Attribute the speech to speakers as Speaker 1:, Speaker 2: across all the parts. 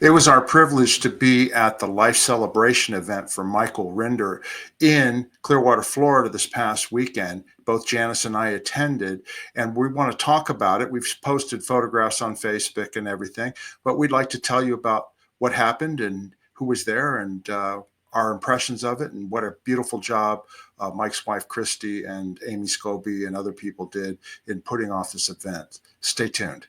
Speaker 1: It was our privilege to be at the Life Celebration event for Michael Rinder in Clearwater, Florida this past weekend. Both Janis and I attended, and we want to talk about it. We've posted photographs on Facebook and everything, but we'd like to tell you about what happened and who was there and our impressions of it and what a beautiful job Mike's wife, Christie, and Amy Scobie and other people did in putting off this event. Stay tuned.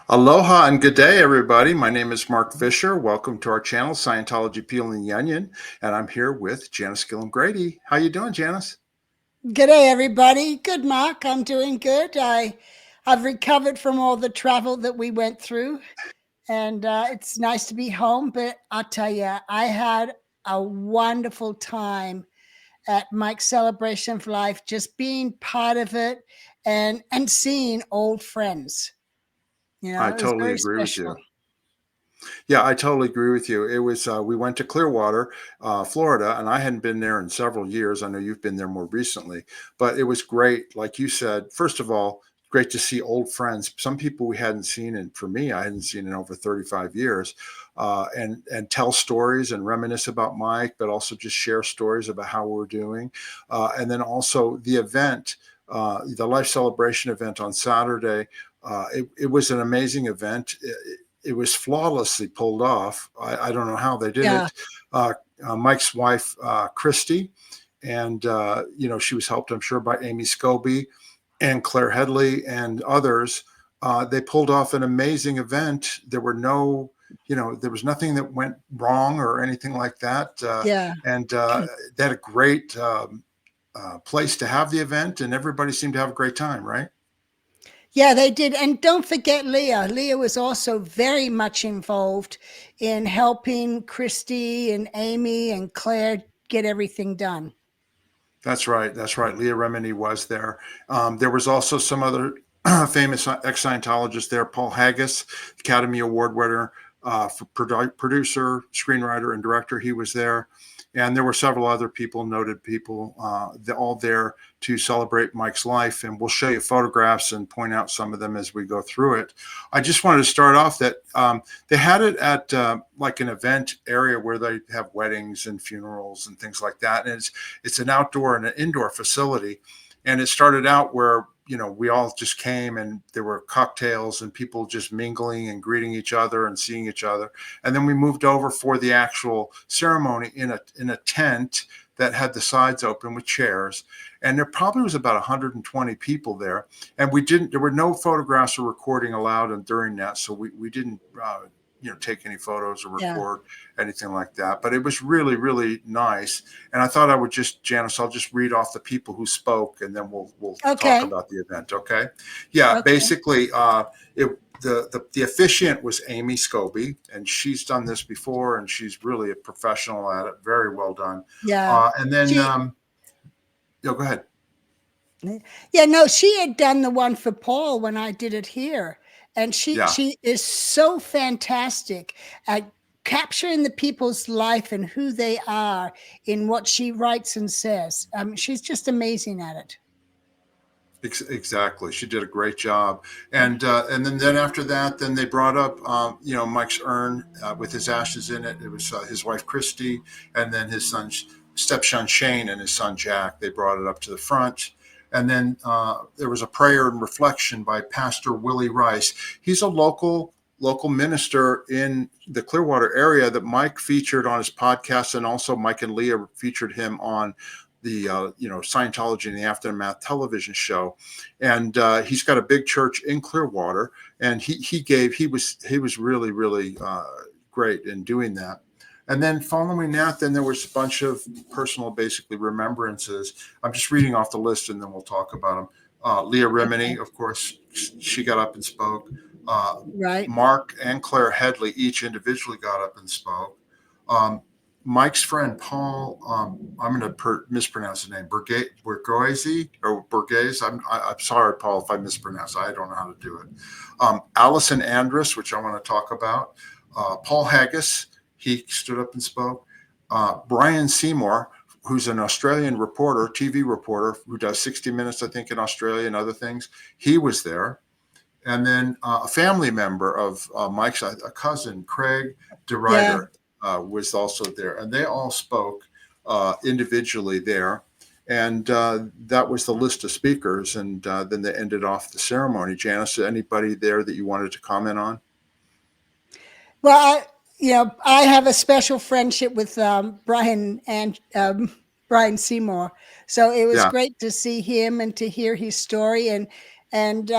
Speaker 1: Aloha and good day, everybody. My name is Mark Fisher. Welcome to our channel, Scientology Peeling the Onion, and I'm here with Janis Gillham Grady. How you doing, Janis?
Speaker 2: Good day, everybody. Good, Mark. I'm doing good. I've recovered from all the travel that we went through, and it's nice to be home. But I'll tell you, I had a wonderful time at Mike's Celebration of Life, just being part of it and seeing old friends. You know,
Speaker 1: I
Speaker 2: it was
Speaker 1: totally
Speaker 2: very
Speaker 1: agree with
Speaker 2: special.
Speaker 1: you. Yeah, I totally agree with you. It was, we went to Clearwater, Florida, and I hadn't been there in several years. I know you've been there more recently, but it was great. Like you said, first of all, great to see old friends. Some people we hadn't seen, and for me, I hadn't seen in over 35 years, and tell stories and reminisce about Mike, but also just share stories about how we're doing. And then also the event, the Life Celebration event on Saturday. It was an amazing event. It was flawlessly pulled off. I don't know how they did
Speaker 2: Yeah.
Speaker 1: it. Mike's wife, Christie, and she was helped, I'm sure, by Amy Scobie and Claire Headley and others. They pulled off an amazing event. There were no, there was nothing that went wrong or anything like that.
Speaker 2: Yeah.
Speaker 1: And they had a great place to have the event, and everybody seemed to have a great time, right?
Speaker 2: Yeah, they did. And don't forget Leah. Leah was also very much involved in helping Christy and Amy and Claire get everything done.
Speaker 1: That's right. That's right. Leah Remini was there. There was also some other famous ex-Scientologists there. Paul Haggis, Academy Award winner for producer, screenwriter, and director. He was there. And there were several other people, noted people, all there to celebrate Mike's life. And we'll show you photographs and point out some of them as we go through it. I just wanted to start off that they had it at like an event area where they have weddings and funerals and things like that. And it's an outdoor and an indoor facility. And it started out where, we all just came and there were cocktails and people just mingling and greeting each other and seeing each other. And then we moved over for the actual ceremony in a tent that had the sides open with chairs. And there probably was about 120 people there. And there were no photographs or recording allowed during that. So we didn't, take any photos or record anything like that. But it was really, really nice. And I thought I would Janis, I'll just read off the people who spoke and then we'll talk about the event. Okay. Yeah. Okay. Basically, the officiant was Amy Scobie, and she's done this before, and she's really a professional at it. Very well done.
Speaker 2: Yeah.
Speaker 1: And then, go ahead.
Speaker 2: Yeah, no, she had done the one for Paul when I did it here. And she is so fantastic at capturing the people's life and who they are in what she writes and says. She's just amazing at it.
Speaker 1: Exactly. She did a great job. And then after that, then they brought up, Mike's urn with his ashes in it. It was his wife, Christy, and then his stepson, Shane, and his son, Jack. They brought it up to the front. And then there was a prayer and reflection by Pastor Willie Rice. He's a local minister in the Clearwater area that Mike featured on his podcast. And also Mike and Leah featured him on the Scientology and the Aftermath television show, and he's got a big church in Clearwater, and he was really, really great in doing that. And then following that, then there was a bunch of personal, basically, remembrances. I'm just reading off the list, and then we'll talk about them. Leah Remini, of course, she got up and spoke.
Speaker 2: Right.
Speaker 1: Mark and Claire Headley each individually got up and spoke. Mike's friend Paul, I'm going to mispronounce his name, Borghese or Borghese. I'm sorry, Paul, if I mispronounce. I don't know how to do it. Allison Andrus, which I want to talk about. Paul Haggis, he stood up and spoke. Brian Seymour, who's an Australian reporter, TV reporter, who does 60 Minutes, I think, in Australia and other things. He was there. And then a family member of Mike's, a cousin, Craig DeRider, was also there. And they all spoke individually there. And that was the list of speakers. And then they ended off the ceremony. Janis, anybody there that you wanted to comment on?
Speaker 2: Well, I have a special friendship with Brian and Brian Seymour, so it was great to see him and to hear his story. And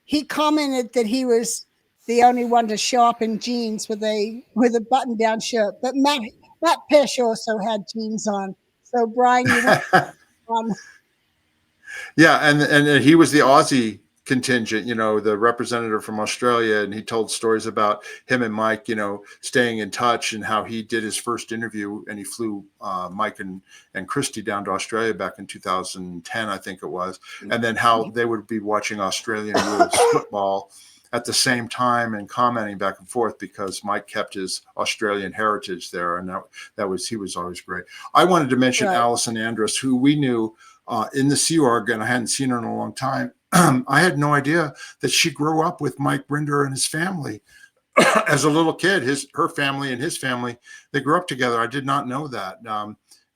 Speaker 2: he commented that he was the only one to show up in jeans with a button-down shirt. But Matt Pesh also had jeans on. So Brian, you went on.
Speaker 1: Yeah, and he was the Aussie contingent, the representative from Australia, and he told stories about him and Mike, staying in touch, and how he did his first interview, and he flew Mike and Christie down to Australia back in 2010, I think it was, and then how they would be watching Australian rules football at the same time and commenting back and forth, because Mike kept his Australian heritage there, and he was always great. I wanted to mention Allison Andrus, who we knew in the Sea Org, and I hadn't seen her in a long time. I had no idea that she grew up with Mike Rinder and his family as a little kid. Her family and his family, they grew up together. I did not know that.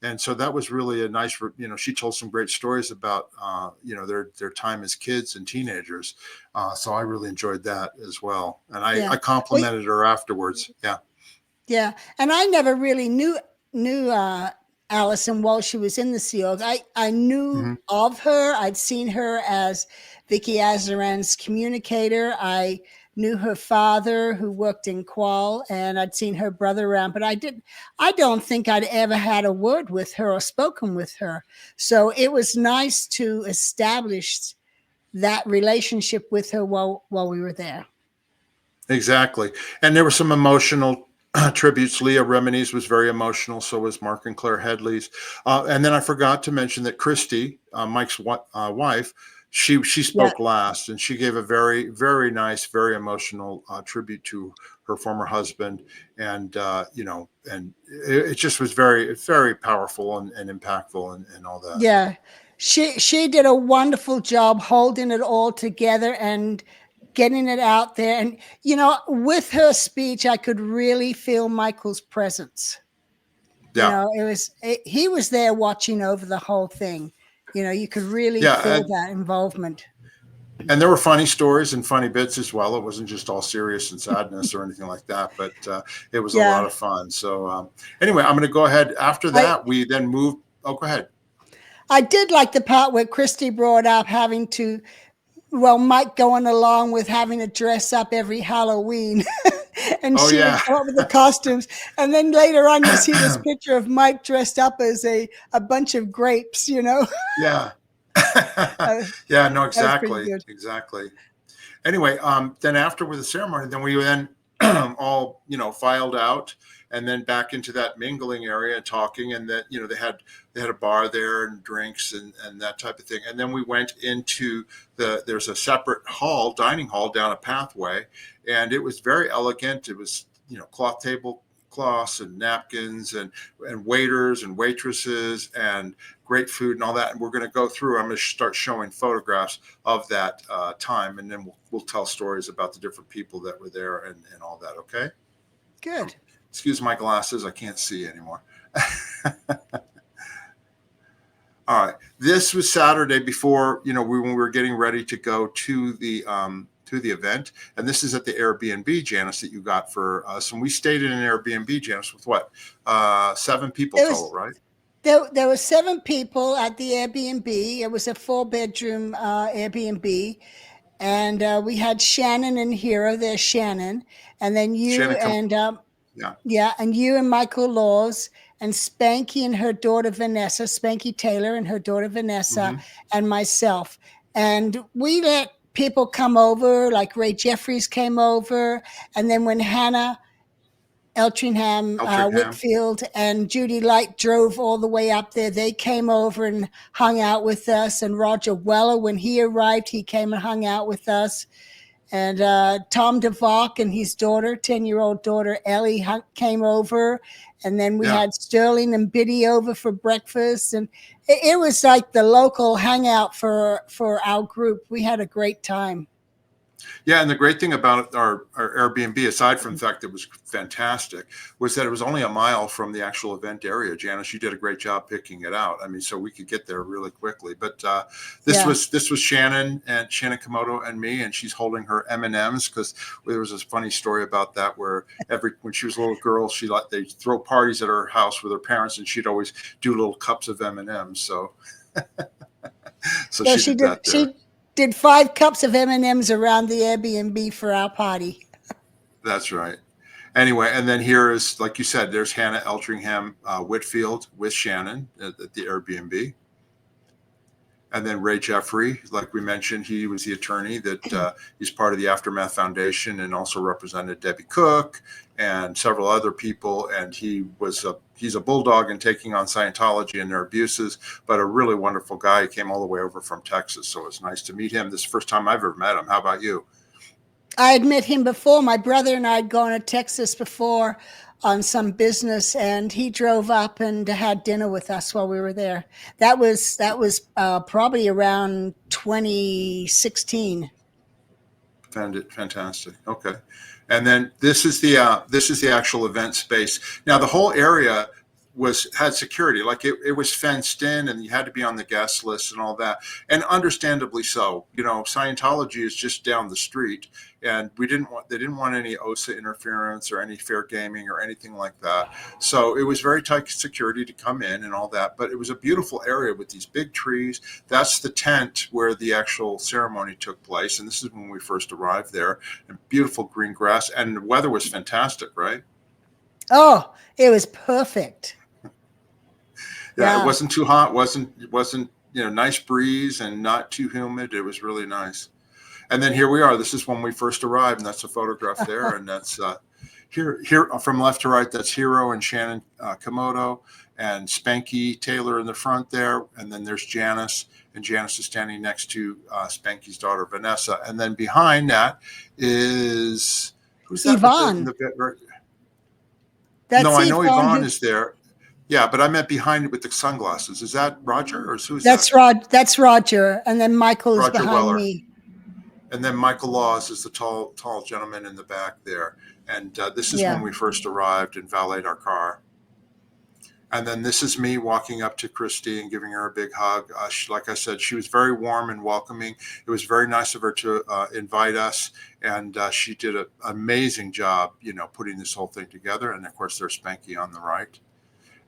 Speaker 1: And so that was really a nice, she told some great stories about, their time as kids and teenagers. So I really enjoyed that as well. And I complimented her afterwards. Yeah.
Speaker 2: Yeah. And I never really knew Allison while she was in the Sea Org. I knew of her. I'd seen her as Vicky Azaran's communicator. I knew her father, who worked in Qual, and I'd seen her brother around, but I don't think I'd ever had a word with her or spoken with her. So it was nice to establish that relationship with her while we were there.
Speaker 1: Exactly. And there were some emotional tributes. Leah Remini's was very emotional. So was Mark and Claire Headley's. And then I forgot to mention that Christie, Mike's wife, she spoke last, and she gave a very, very nice, very emotional tribute to her former husband. And, and it just was very, very powerful and impactful and all that.
Speaker 2: Yeah. She did a wonderful job holding it all together and getting it out there. And, with her speech, I could really feel Michael's presence.
Speaker 1: Yeah.
Speaker 2: He was there watching over the whole thing. You could really feel that involvement.
Speaker 1: And there were funny stories and funny bits as well. It wasn't just all serious and sadness or anything like that, but it was a lot of fun. So anyway, I'm going to go ahead. After that, we then moved. Oh, go ahead.
Speaker 2: I did like the part where Christie brought up Mike going along with having to dress up every Halloween. And she would come up with the costumes. And then later on, you see this picture of Mike dressed up as a bunch of grapes, Yeah.
Speaker 1: Yeah, no, exactly. Exactly. Anyway, then after with the ceremony, then we all, filed out and then back into that mingling area and talking. And that, they had a bar there and drinks and that type of thing. And then we went into there's a separate dining hall down a pathway, and it was very elegant. It was, cloth tablecloths and napkins and waiters and waitresses and great food and all that. And we're going to go through. I'm going to start showing photographs of that time, and then we'll tell stories about the different people that were there and all that. Okay.
Speaker 2: Good.
Speaker 1: Excuse my glasses. I can't see anymore. All right. This was Saturday before, when we were getting ready to go to the event. And this is at the Airbnb, Janis, that you got for us. And we stayed in an Airbnb, Janis, with what? 7 people total, right?
Speaker 2: There were 7 people at the Airbnb. It was a 4-bedroom Airbnb. And we had Shannon and Hero. There's Shannon. And then you and you and Michael Laws and Spanky and her daughter Vanessa, Spanky Taylor and her daughter Vanessa, and myself. And we let people come over, like Ray Jeffries came over. And then when Hannah Eltringham,
Speaker 1: Eltringham.
Speaker 2: Whitfield, and Judy Light drove all the way up there. They came over and hung out with us. And Roger Weller, when he arrived, he came and hung out with us. And Tom DeVock and his daughter, 10-year-old daughter, Ellie, came over. And then we had Sterling and Biddy over for breakfast. And it was like the local hangout for our group. We had a great time.
Speaker 1: Yeah, and the great thing about our Airbnb, aside from the fact that it was fantastic, was that it was only a mile from the actual event area. Janis, you did a great job picking it out. I mean, so we could get there really quickly. But this was Shannon Komodo and me, and she's holding her M&Ms, because there was this funny story about that where when she was a little girl, they throw parties at her house with her parents, and she'd always do little cups of M&Ms. So she did that there.
Speaker 2: Did 5 cups of M&Ms around the Airbnb for our party.
Speaker 1: That's right. Anyway, and then here is, like you said, there's Hannah Eltringham Whitfield with Shannon at the Airbnb. And then Ray Jeffrey, like we mentioned, he was the attorney that he's part of the Aftermath Foundation and also represented Debbie Cook and several other people. And he's a bulldog in taking on Scientology and their abuses, but a really wonderful guy. He came all the way over from Texas. So it's nice to meet him. This is the first time I've ever met him. How about you?
Speaker 2: I had met him before. My brother and I had gone to Texas before on some business, and he drove up and had dinner with us while we were there. That was probably around 2016.
Speaker 1: Fantastic. Okay. And then this is the actual event space. Now the whole area had security, like it was fenced in, and you had to be on the guest list and all that, and understandably so. You know, Scientology is just down the street, and they didn't want any OSA interference or any fair gaming or anything like that. So it was very tight security to come in and all that, but it was a beautiful area with these big trees. That's the tent where the actual ceremony took place, and this is when we first arrived there. And beautiful green grass, and the weather was fantastic, right?
Speaker 2: Oh, it was perfect.
Speaker 1: Yeah, it wasn't too hot, wasn't nice breeze and not too humid. It was really nice. And then here we are. This is when we first arrived, and that's a photograph there. And that's here from left to right. That's Hero and Shannon Komodo, and Spanky Taylor in the front there. And then there's Janis, and Janis is standing next to Spanky's daughter Vanessa. And then behind that is who's that?
Speaker 2: Yvonne.
Speaker 1: No, I know Yvonne is there. Yeah, but I meant behind it with the sunglasses. Is that Roger, or who's that?
Speaker 2: That's Roger, and then Michael is behind
Speaker 1: Weller.
Speaker 2: me.
Speaker 1: And then Michael Laws is the tall gentleman in the back there. And this is when we first arrived and valeted our car. And then this is me walking up to Christie and giving her a big hug. Like I said, she was very warm and welcoming. It was very nice of her to invite us. And she did an amazing job, putting this whole thing together. And of course, there's Spanky on the right.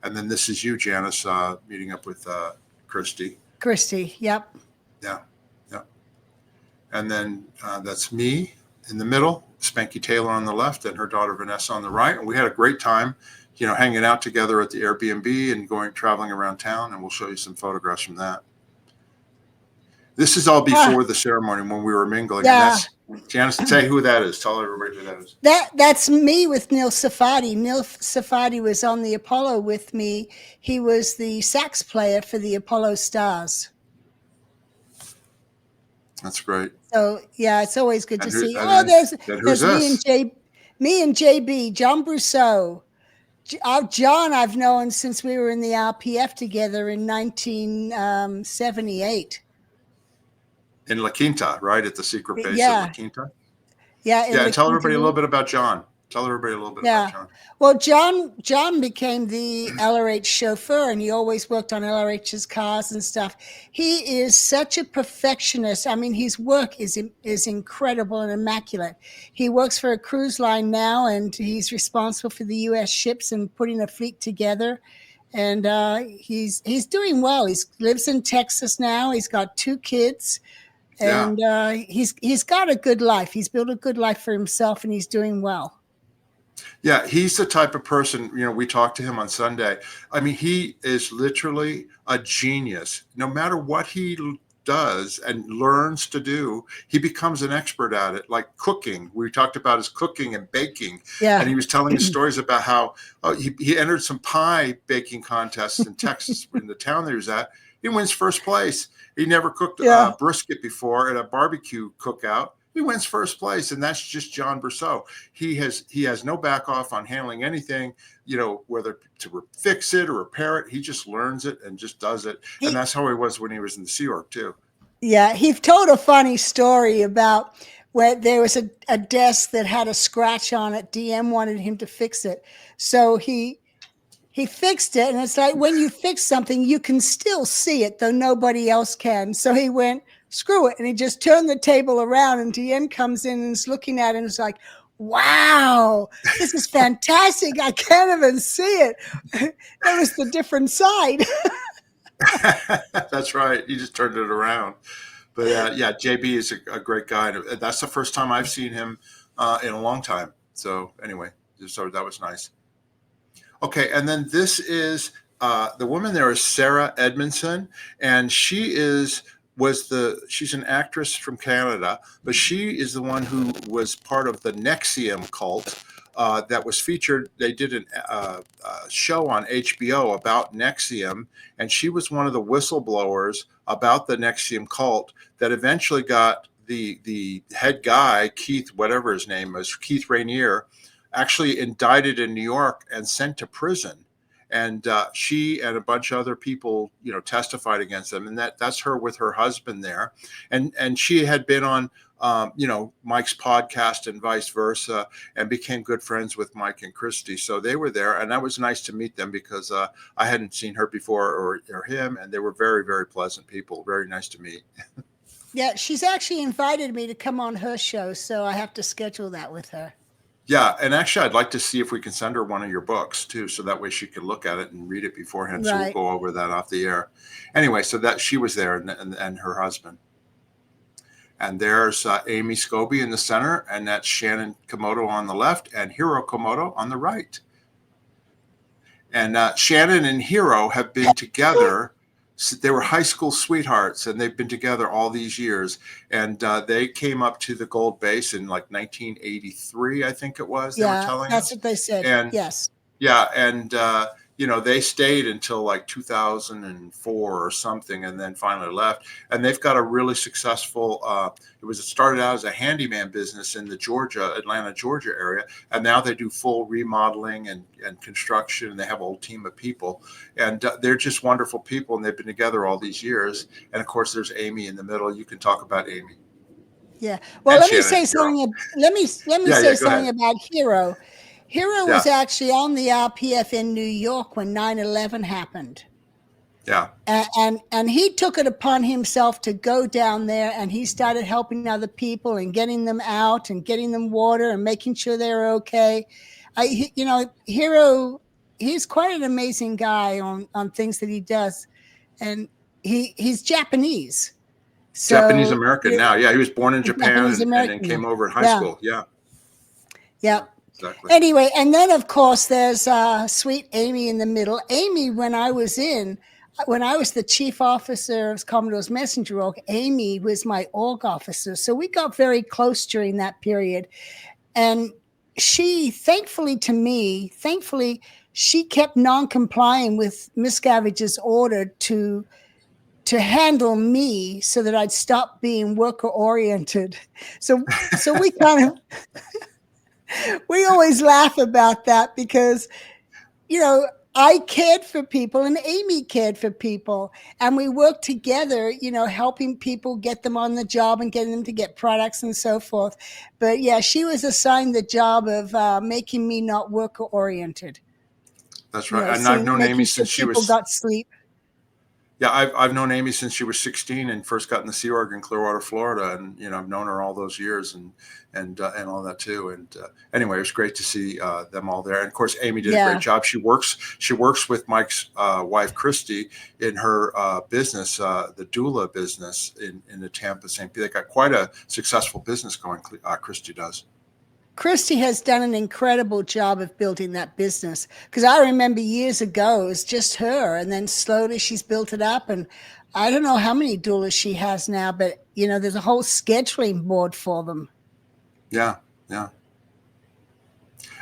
Speaker 1: And then this is you, Janis, meeting up with Christie.
Speaker 2: Christie, yep.
Speaker 1: Yeah. And then that's me in the middle, Spanky Taylor on the left, and her daughter Vanessa on the right. And we had a great time, hanging out together at the Airbnb and traveling around town. And we'll show you some photographs from that. This is all before the ceremony when we were mingling.
Speaker 2: Yeah.
Speaker 1: And Janis, say who that is. Tell everybody who that is.
Speaker 2: That's me with Neil Safadi. Neil Safadi was on the Apollo with me. He was the sax player for the Apollo Stars.
Speaker 1: That's great.
Speaker 2: So yeah, it's always good to see.
Speaker 1: There's
Speaker 2: me and JB, John Brousseau. John, I've known since we were in the RPF together in 1978.
Speaker 1: In La Quinta, right? At the secret base
Speaker 2: of
Speaker 1: La Quinta?
Speaker 2: Yeah.
Speaker 1: And tell everybody a little bit about John. About John.
Speaker 2: Well, John became the LRH chauffeur, and he always worked on LRH's cars and stuff. He is such a perfectionist. I mean, his work is incredible and immaculate. He works for a cruise line now, and he's responsible for the U.S. ships and putting a fleet together. And he's doing well. He lives in Texas now. He's got 2 kids. And he's got a good life. He's built a good life for himself, and he's doing well.
Speaker 1: Yeah, he's the type of person, we talked to him on Sunday. I mean, he is literally a genius. No matter what he does and learns to do, he becomes an expert at it, like cooking. We talked about his cooking and baking.
Speaker 2: Yeah.
Speaker 1: And he was telling us stories about how he entered some pie baking contests in Texas, in the town that he was at. He wins first place. He never cooked
Speaker 2: Yeah.
Speaker 1: brisket before at a barbecue cookout. He wins first place, and that's just John Brousseau. He has no back off on handling anything, whether to fix it or repair it. He just learns it and just does it. And that's how he was when he was in the Sea Org too.
Speaker 2: Yeah, he told a funny story about where there was a desk that had a scratch on it. DM wanted him to fix it. So he fixed it, and it's like when you fix something, you can still see it, though nobody else can. So he went, screw it, and he just turned the table around, and DM comes in and is looking at it, and it's like, wow, this is fantastic. I can't even see it. It was the different side.
Speaker 1: That's right. He just turned it around. But yeah, JB is a great guy. That's the first time I've seen him in a long time. So anyway, so that was nice. Okay, and then this is the woman there is Sarah Edmondson, and she's an actress from Canada, but she is the one who was part of the NXIVM cult that was featured. They did a show on HBO about NXIVM, and she was one of the whistleblowers about the NXIVM cult that eventually got the head guy, Keith, whatever his name was, Keith Rainier, actually indicted in New York and sent to prison. And she and a bunch of other people, testified against them. And that's her with her husband there. And she had been on, Mike's podcast and vice versa, and became good friends with Mike and Christie. So they were there, and that was nice to meet them because I hadn't seen her before or him, and they were very, very pleasant people. Very nice to meet.
Speaker 2: Yeah, she's actually invited me to come on her show, so I have to schedule that with her.
Speaker 1: Yeah, and actually, I'd like to see if we can send her one of your books too, so that way she could look at it and read it beforehand. Right. So we'll go over that off the air. Anyway, so that she was there and her husband. And there's Amy Scobie in the center, and that's Shannon Komodo on the left and Hiro Komodo on the right. And Shannon and Hiro have been together. They were high school sweethearts, and they've been together all these years. And they came up to the Gold Base in like 1983, I think it was. They were telling
Speaker 2: that's
Speaker 1: us.
Speaker 2: what they said.
Speaker 1: And,
Speaker 2: yes.
Speaker 1: Yeah, and they stayed until like 2004 or something, and then finally left. And they've got a really successful. It started out as a handyman business in the Atlanta, Georgia area, and now they do full remodeling and construction. And they have a whole team of people, and they're just wonderful people. And they've been together all these years. And of course, there's Amy in the middle. You can talk about Amy.
Speaker 2: Yeah. Well, let me say something. Let me say something about Hiro. Hiro was actually on the RPF in New York when 9/11 happened.
Speaker 1: Yeah.
Speaker 2: And he took it upon himself to go down there, and he started helping other people and getting them out and getting them water and making sure they're okay. Hiro, he's quite an amazing guy on things that he does. And he's Japanese. So,
Speaker 1: Japanese American now. Yeah, he was born in Japan and then came over in high school. Yeah.
Speaker 2: Yeah.
Speaker 1: Exactly.
Speaker 2: Anyway, and then of course there's sweet Amy in the middle. Amy, when I was the chief officer of Commodore's Messenger Org, Amy was my org officer. So we got very close during that period. And she, thankfully, she kept non-complying with Miscavige's order to handle me so that I'd stop being worker oriented. So we kind of we always laugh about that because, I cared for people and Amy cared for people, and we worked together, helping people get them on the job and getting them to get products and so forth. But yeah, she was assigned the job of making me not worker oriented.
Speaker 1: That's right. And I've known Amy since she was.
Speaker 2: Got sleep.
Speaker 1: Yeah, I've known Amy since she was 16 and first got in the Sea Org in Clearwater, Florida, and I've known her all those years and all that too. And anyway, it was great to see them all there. And of course, Amy did a great job. She works with Mike's wife Christie in her business, the doula business in the Tampa St. Pete. They got quite a successful business going. Christie does.
Speaker 2: Christie has done an incredible job of building that business, because I remember years ago it was just her, and then slowly she's built it up. And I don't know how many doulas she has now, but there's a whole scheduling board for them.
Speaker 1: Yeah, yeah.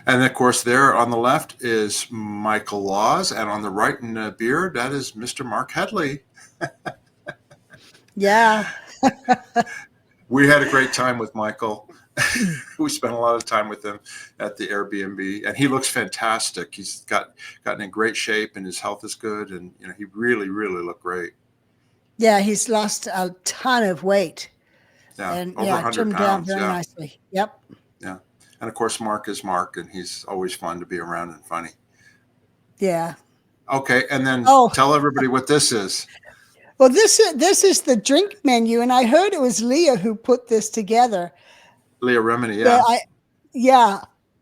Speaker 1: And of course, there on the left is Michael Laws, and on the right in the beard, that is Mr. Mark Headley.
Speaker 2: Yeah.
Speaker 1: We had a great time with Michael. We spent a lot of time with him at the Airbnb, and he looks fantastic. He's gotten in great shape, and his health is good, and he really, really looked great.
Speaker 2: Yeah, he's lost a ton of weight.
Speaker 1: Yeah,
Speaker 2: And
Speaker 1: over 100
Speaker 2: trimmed down
Speaker 1: pounds.
Speaker 2: very
Speaker 1: Yeah,
Speaker 2: nicely. Yep.
Speaker 1: yeah. And of course, Mark is Mark, and he's always fun to be around and funny.
Speaker 2: Yeah.
Speaker 1: Okay, and then
Speaker 2: Oh.
Speaker 1: tell everybody what this is.
Speaker 2: Well, this is the drink menu, and I heard it was Leah who put this together.
Speaker 1: Leah Remini, yeah.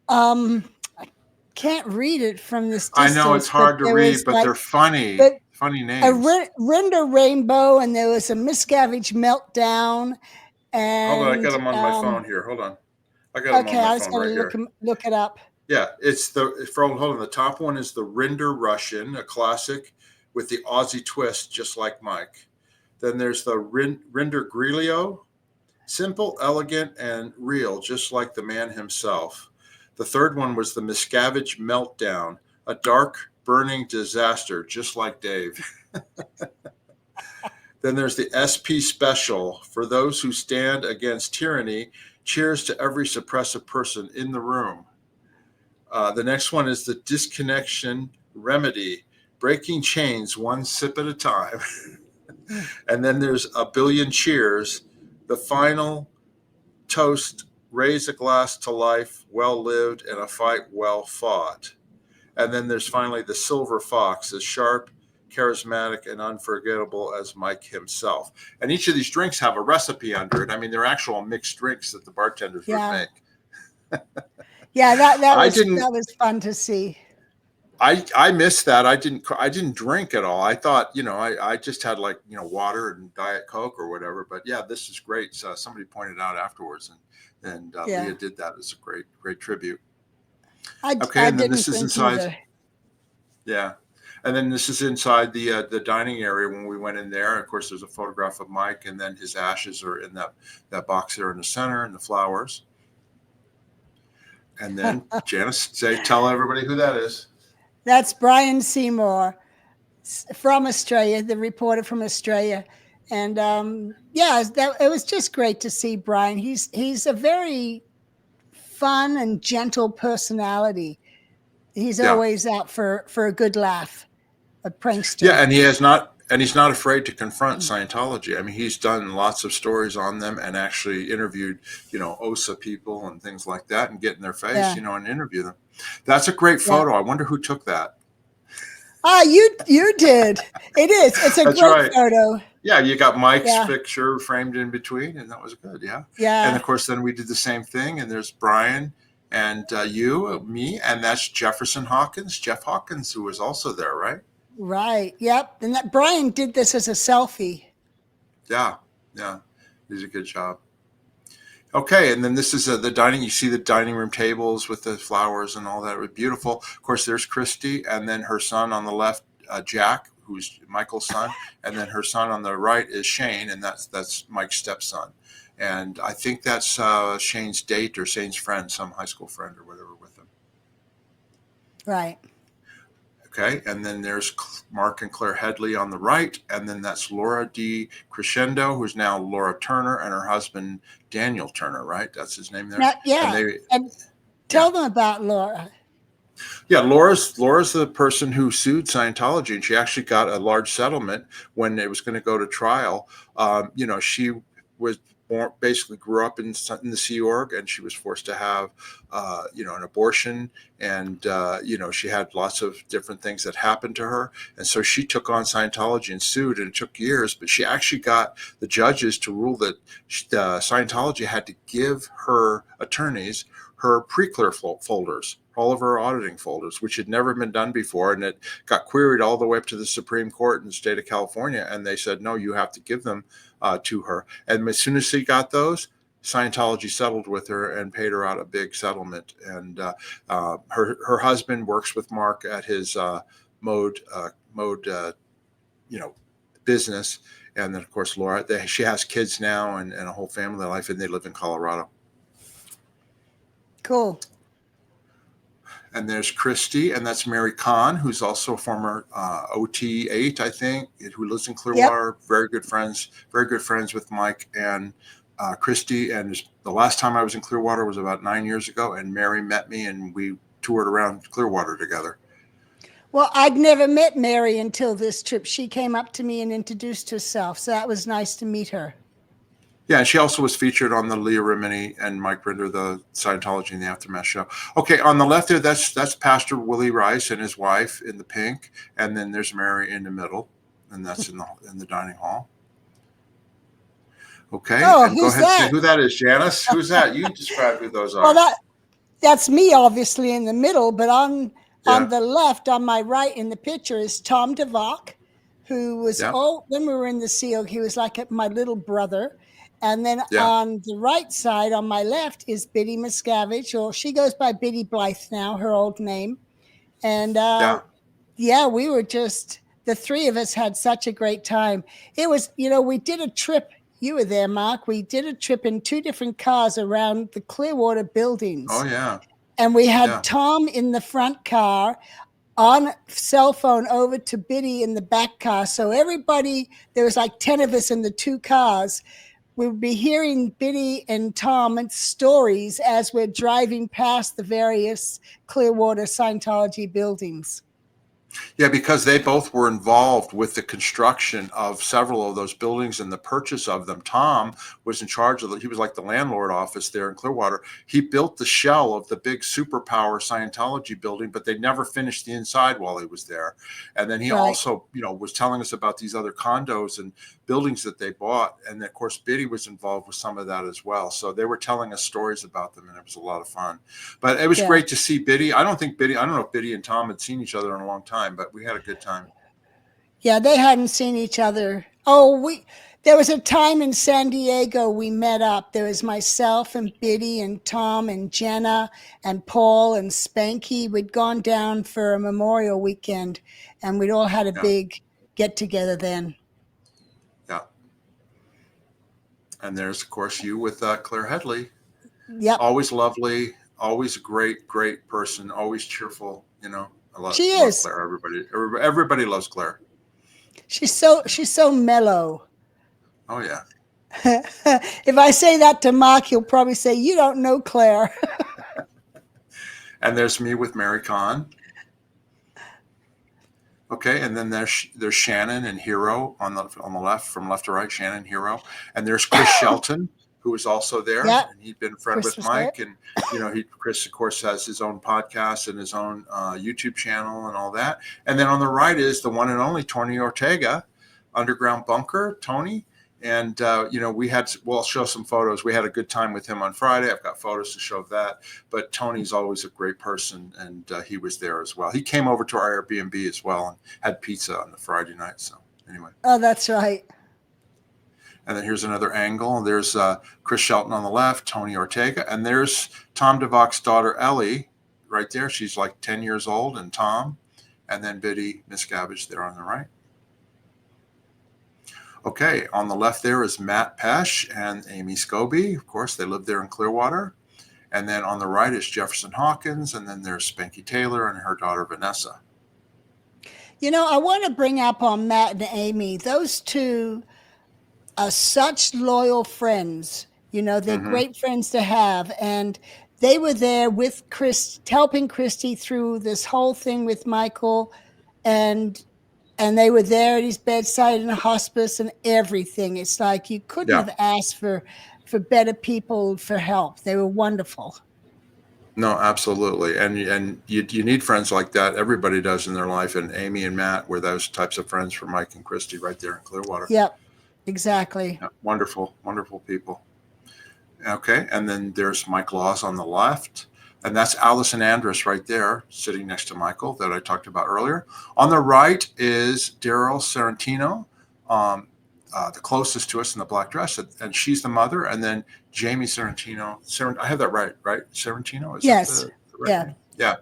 Speaker 2: I can't read it from this distance.
Speaker 1: I know it's hard to read, but they're funny. Funny names.
Speaker 2: A Rinder Rainbow, and there was a Miscavige Meltdown. And
Speaker 1: hold on, I got them on my phone here. Hold on. I got them on my phone right here.
Speaker 2: Look it up.
Speaker 1: Yeah, hold on. The top one is the Rinder Russian, a classic with the Aussie twist, just like Mike. Then there's the Rinder Grilio, simple, elegant, and real, just like the man himself. The third one was the Miscavige Meltdown, a dark, burning disaster, just like Dave. Then there's the SP Special, for those who stand against tyranny. Cheers to every suppressive person in the room. The next one is the Disconnection Remedy, breaking chains one sip at a time. And then there's a billion cheers. The final toast, raise a glass to life, well lived, and a fight well fought. And then there's finally the Silver Fox, as sharp, charismatic, and unforgettable as Mike himself. And each of these drinks have a recipe under it. I mean, they're actual mixed drinks that the bartenders would make.
Speaker 2: Yeah, that was fun to see.
Speaker 1: I missed that. I didn't drink at all. I thought, I just had water and Diet Coke or whatever. But yeah, this is great. So somebody pointed out afterwards, and Leah did that as a great tribute. Okay, and then this is inside. Either. Yeah, and then this is inside the dining area when we went in there. Of course, there's a photograph of Mike, and then his ashes are in that box there in the center, and the flowers. And then Janis, tell everybody who that is.
Speaker 2: That's Brian Seymour from Australia, the reporter from Australia. And it was just great to see Brian. He's a very fun and gentle personality. He's always out for a good laugh, a prankster.
Speaker 1: Yeah, and he's not afraid to confront Scientology. I mean, he's done lots of stories on them and actually interviewed, OSA people and things like that, and get in their face, and interview them. That's a great photo. I wonder who took that.
Speaker 2: You did. It is. It's a great photo.
Speaker 1: Yeah, you got Mike's picture framed in between, and that was good. Yeah.
Speaker 2: Yeah.
Speaker 1: And of course, then we did the same thing, and there's Brian and me, and that's Jeff Hawkins, who was also there, right?
Speaker 2: Right. Yep. And that Brian did this as a selfie.
Speaker 1: Yeah. Yeah. He did a good job. Okay, and then this is the dining. You see the dining room tables with the flowers and all that. It was beautiful. Of course, there's Christie, and then her son on the left, Jack, who's Michael's son, and then her son on the right is Shane, and that's Mike's stepson. And I think that's Shane's date or Shane's friend, some high school friend or whatever with him.
Speaker 2: Right.
Speaker 1: Okay, and then there's Mark and Claire Headley on the right, and then that's Laura D. Crescendo, who's now Laura Turner, and her husband Daniel Turner, right? That's his name there.
Speaker 2: And tell them about Laura.
Speaker 1: Yeah, Laura's the person who sued Scientology, and she actually got a large settlement when it was going to go to trial. She was basically grew up in the Sea Org, and she was forced to have, an abortion, and she had lots of different things that happened to her, and so she took on Scientology and sued, and it took years, but she actually got the judges to rule that Scientology had to give her attorneys her pre-clear folders, all of her auditing folders, which had never been done before. And it got queried all the way up to the Supreme Court in the state of California. And they said, no, you have to give them to her. And as soon as she got those, Scientology settled with her and paid her out a big settlement. And her husband works with Mark at his mode business. And then of course Laura, she has kids now and a whole family life, and they live in Colorado.
Speaker 2: Cool.
Speaker 1: And there's Christie, and that's Mary Kahn, who's also a former OT8, I think, who lives in Clearwater. Yep. Very good friends with Mike and Christie. And the last time I was in Clearwater was about 9 years ago, and Mary met me, and we toured around Clearwater together.
Speaker 2: Well, I'd never met Mary until this trip. She came up to me and introduced herself, so that was nice to meet her.
Speaker 1: Yeah, and she also was featured on the Leah Remini and Mike Rinder, the Scientology and the Aftermath show. Okay, on the left there, that's Pastor Willie Rice and his wife in the pink, and then there's Mary in the middle, and that's in the dining hall. Okay, and go ahead and say who that is, Janis. Who's that? You describe who those are.
Speaker 2: Well, that's me, obviously, in the middle, but on the left, on my right in the picture is Tom DeVock, who was, when we were in the SEAL, he was like my little brother. And then on the right side, on my left, is Biddy Miscavige, or she goes by Biddy Blythe now, her old name. And we were just, the three of us had such a great time. It was, we did a trip. You were there, Mark. We did a trip in 2 different cars around the Clearwater buildings.
Speaker 1: Oh, yeah.
Speaker 2: And we had Tom in the front car, on cell phone over to Biddy in the back car. So everybody, there was like 10 of us in the 2 cars. We would be hearing Biddy and Tom's stories as we're driving past the various Clearwater Scientology buildings.
Speaker 1: Yeah, because they both were involved with the construction of several of those buildings and the purchase of them. Tom was in charge of he was like the landlord office there in Clearwater. He built the shell of the big superpower Scientology building, but they never finished the inside while he was there. And then he also, was telling us about these other condos and buildings that they bought. And of course, Biddy was involved with some of that as well. So they were telling us stories about them, and it was a lot of fun. But it was great to see Biddy. I don't know if Biddy and Tom had seen each other in a long time, but we had a good time.
Speaker 2: Yeah, they hadn't seen each other. There was a time in San Diego we met up. There was myself and Biddy and Tom and Jenna and Paul and Spanky. We'd gone down for a Memorial weekend, and we'd all had a big get together then.
Speaker 1: Yeah. And there's, of course, you with Claire Headley.
Speaker 2: Yep.
Speaker 1: Always lovely, always a great, great person, always cheerful,
Speaker 2: She is.
Speaker 1: Claire. Everybody loves Claire.
Speaker 2: She's so mellow.
Speaker 1: Oh yeah.
Speaker 2: If I say that to Mark, he'll probably say, "You don't know Claire."
Speaker 1: And there's me with Mary Kahn. Okay, and then there's Shannon and Hero on the left, from left to right. Shannon, Hero, and there's Chris Shelton, who was also there, and he'd been a friend with Mike, and Chris, of course, has his own podcast and his own YouTube channel and all that. And then on the right is the one and only Tony Ortega, Underground Bunker, Tony. And we'll show some photos. We had a good time with him on Friday. I've got photos to show of that. But Tony's always a great person, and he was there as well. He came over to our Airbnb as well and had pizza on the Friday night. So anyway.
Speaker 2: Oh, that's right.
Speaker 1: And then here's another angle. There's Chris Shelton on the left, Tony Ortega. And there's Tom DeVock's daughter, Ellie, right there. She's like 10 years old, and Tom. And then Biddy Miscavige there on the right. Okay, on the left there is Matt Pesh and Amy Scobie. Of course, they live there in Clearwater. And then on the right is Jefferson Hawkins. And then there's Spanky Taylor and her daughter, Vanessa.
Speaker 2: I want to bring up on Matt and Amy. Those two are such loyal friends. They're great friends to have. And they were there with Chris, helping Christie through this whole thing with Michael. And they were there at his bedside in a hospice and everything. It's like you couldn't have asked for better people for help. They were wonderful.
Speaker 1: No, absolutely. And you need friends like that. Everybody does in their life. And Amy and Matt were those types of friends for Mike and Christie right there in Clearwater.
Speaker 2: Yep, exactly.
Speaker 1: Yeah, wonderful, wonderful people. Okay, and then there's Mike Laws on the left. And that's Allison Andrus right there, sitting next to Michael, that I talked about earlier. On the right is Daryl Sorrentino, the closest to us in the black dress, and she's the mother. And then Jamie Sorrentino. I have that right? Sorrentino, is that
Speaker 2: Yes.
Speaker 1: the right
Speaker 2: Yeah.
Speaker 1: name? Yeah.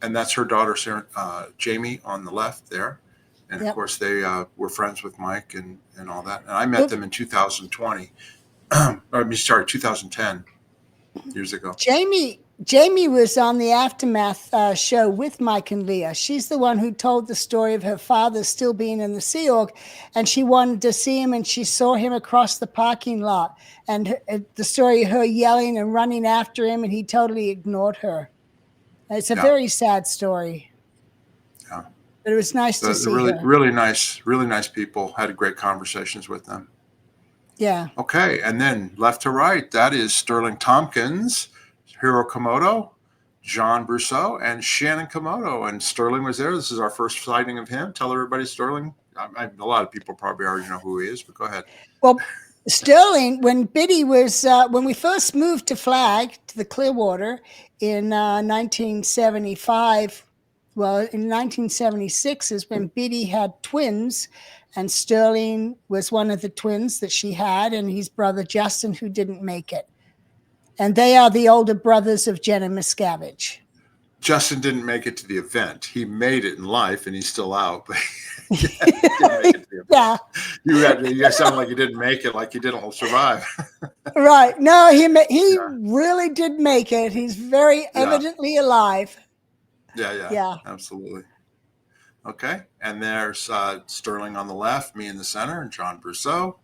Speaker 1: And that's her daughter, Jamie, on the left there. And of
Speaker 2: Yep.
Speaker 1: course, they were friends with Mike and all that. And I met them in 2020. 2010, years ago.
Speaker 2: Jamie was on the Aftermath show with Mike and Leah. She's the one who told the story of her father still being in the Sea Org, and she wanted to see him, and she saw him across the parking lot. And the story of her yelling and running after him, and he totally ignored her. It's a very sad story.
Speaker 1: Yeah.
Speaker 2: But it was nice to see
Speaker 1: really,
Speaker 2: her.
Speaker 1: really nice people. Had great conversations with them.
Speaker 2: Yeah.
Speaker 1: Okay. And then left to right, that is Sterling Tompkins, Hiro Komodo, John Brousseau, and Shannon Komodo. And Sterling was there. This is our first sighting of him. Tell everybody, Sterling. A lot of people probably already know who he is, but go ahead.
Speaker 2: Well, Sterling, when Biddy was, when we first moved to Flag, to the Clearwater in 1975, well, in 1976 is when Biddy had twins, and Sterling was one of the twins that she had, and his brother Justin, who didn't make it. And they are the older brothers of Jenna Miscavige.
Speaker 1: Justin didn't make it to the event. He made it in life, and he's still out. But
Speaker 2: yeah,
Speaker 1: you guys sound like you didn't make it, like you didn't survive.
Speaker 2: Right? No, he really did make it. He's very evidently alive.
Speaker 1: Yeah, absolutely. Okay, and there's Sterling on the left, me in the center, and John Brousseau.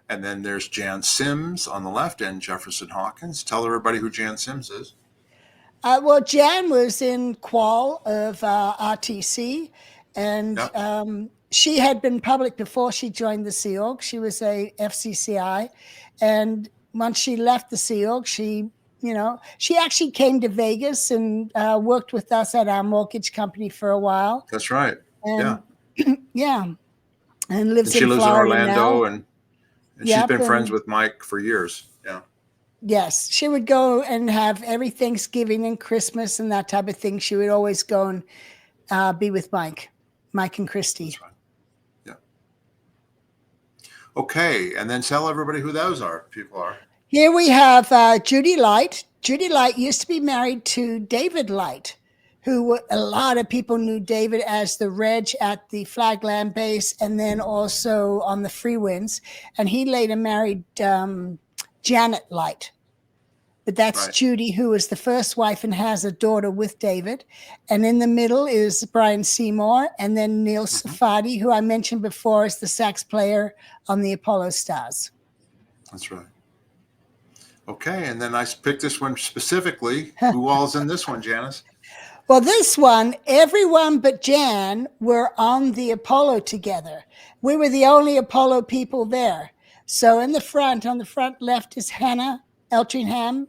Speaker 1: And then there's Jan Sims on the left and Jefferson Hawkins. Tell everybody who Jan Sims is.
Speaker 2: Well, Jan was in Qual of RTC, and she had been public before she joined the Sea Org. She was a FCCI, and once she left the Sea Org, she actually came to Vegas and worked with us at our mortgage company for a while.
Speaker 1: That's right.
Speaker 2: And,
Speaker 1: yeah,
Speaker 2: and lives
Speaker 1: she
Speaker 2: in
Speaker 1: lives
Speaker 2: Florida
Speaker 1: in Orlando,
Speaker 2: now.
Speaker 1: and she's been friends with Mike for years. Yeah.
Speaker 2: Yes, she would go and have every Thanksgiving and Christmas and that type of thing. She would always go and be with Mike and Christie.
Speaker 1: That's right. Yeah. Okay, and then tell everybody who those people are.
Speaker 2: Here we have Judy Light. Judy Light used to be married to David Light, who a lot of people knew David as the Reg at the Flagland base and then also on the Free Winds. And he later married Janet Light. But that's right. Judy, who is the first wife and has a daughter with David. And in the middle is Brian Seymour, and then Neil Safadi, who I mentioned before is the sax player on the Apollo Stars.
Speaker 1: That's right. Okay, and then I picked this one specifically. Who all's in this one, Janis?
Speaker 2: Well, this one, everyone but Jan were on the Apollo together. We were the only Apollo people there. So on the front left is Hannah Eltringham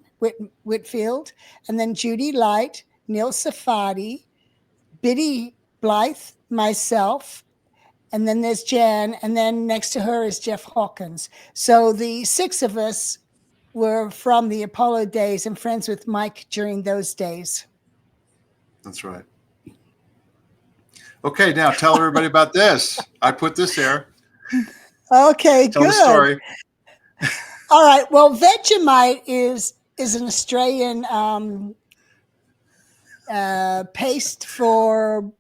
Speaker 2: Whitfield, and then Judy Light, Neil Safadi, Biddy Blythe, myself, and then there's Jan, and then next to her is Jeff Hawkins. So the six of us were from the Apollo days and friends with Mike during those days.
Speaker 1: That's right. Okay, now tell everybody about this. I put this there.
Speaker 2: Okay,
Speaker 1: tell
Speaker 2: good.
Speaker 1: The story.
Speaker 2: All right. Well, Vegemite is an Australian paste for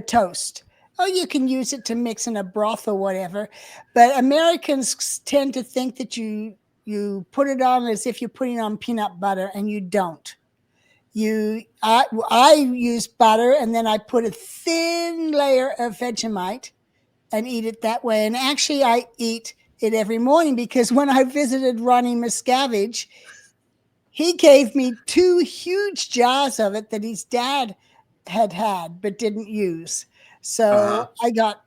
Speaker 2: toast. Oh, you can use it to mix in a broth or whatever, but Americans tend to think that you put it on as if you're putting on peanut butter, and you don't. I use butter, and then I put a thin layer of Vegemite and eat it that way. And actually, I eat it every morning because when I visited Ronnie Miscavige, he gave me 2 huge jars of it that his dad had but didn't use. So I got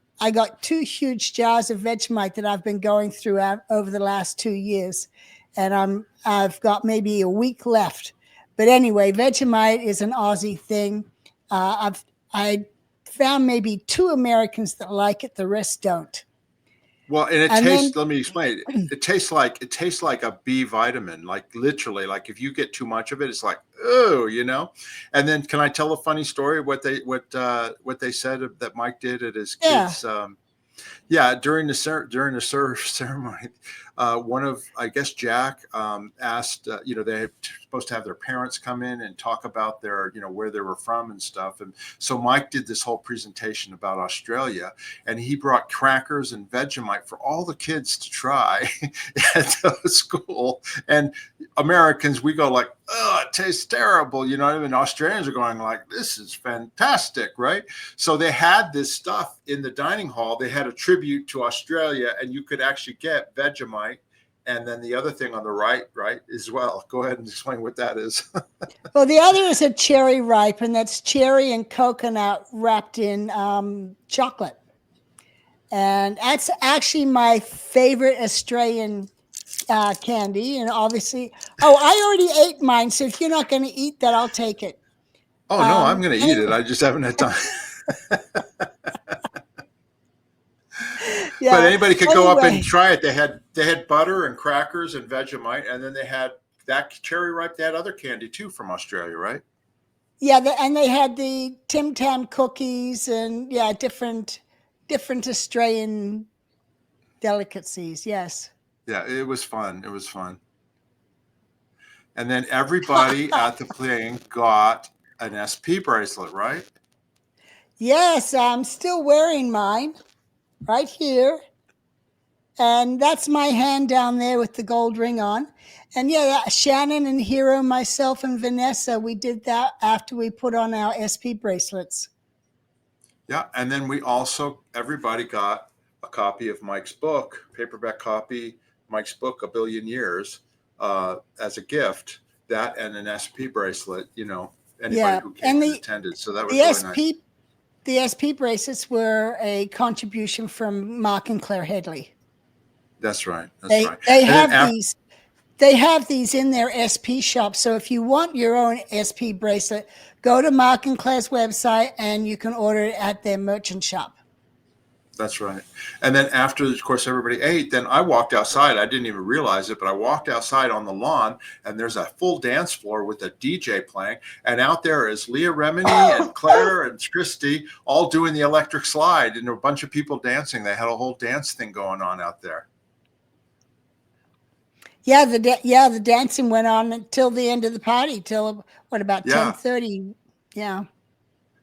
Speaker 2: 2 huge jars of Vegemite that I've been going through over the last 2 years, and I've got maybe a week left. But anyway, Vegemite is an Aussie thing. I found maybe 2 Americans that like it; the rest don't.
Speaker 1: Well, and it tastes. Let me explain. It tastes like a B vitamin. Like literally, like if you get too much of it, it's like And then, can I tell a funny story? What they said that Mike did at his kids' Yeah, during the ceremony, one of I guess Jack asked, they're supposed to have their parents come in and talk about their, where they were from and stuff, and so Mike did this whole presentation about Australia, and he brought crackers and Vegemite for all the kids to try at the school. And Americans, we go like, "Oh, it tastes terrible," and Australians are going like, "This is fantastic," right? So they had this stuff in the dining hall. They had a tribute to Australia, and you could actually get Vegemite. And then the other thing on the right, as well. Go ahead and explain what that is.
Speaker 2: Well, the other is a cherry ripe, and that's cherry and coconut wrapped in chocolate. And that's actually my favorite Australian candy. And obviously, I already ate mine. So if you're not going to eat that, I'll take it.
Speaker 1: Oh, no, I'm going to eat it. I just haven't had time.
Speaker 2: Yeah.
Speaker 1: But anybody could go up and try it. They had butter and crackers and Vegemite, and then they had that cherry ripe. They had other candy too from Australia, right?
Speaker 2: Yeah, and they had the Tim Tam cookies and different Australian delicacies. Yes.
Speaker 1: Yeah, it was fun. It was fun. And then everybody at the thing got an SP bracelet, right?
Speaker 2: Yes, I'm still wearing mine right here. And that's my hand down there with the gold ring on. And Shannon and Hero, myself and Vanessa, we did that after we put on our SP bracelets.
Speaker 1: Yeah, and then everybody got a copy of Mike's book, paperback copy, Mike's book, A Billion Years, as a gift. That and an SP bracelet, anybody who came and attended. So that was really nice.
Speaker 2: The SP bracelets were a contribution from Mark and Claire Headley.
Speaker 1: That's right.
Speaker 2: They have these in their SP shop. So if you want your own SP bracelet, go to Mark and Claire's website and you can order it at their merchant shop.
Speaker 1: That's right. And then after, of course, everybody ate, then I walked outside. I didn't even realize it, but I walked outside on the lawn, and there's a full dance floor with a DJ playing. And out there is Leah Remini and Claire and Christie all doing the electric slide, and a bunch of people dancing. They had a whole dance thing going on out there.
Speaker 2: Yeah, the dancing went on until the end of the party, till about 10:30. Yeah.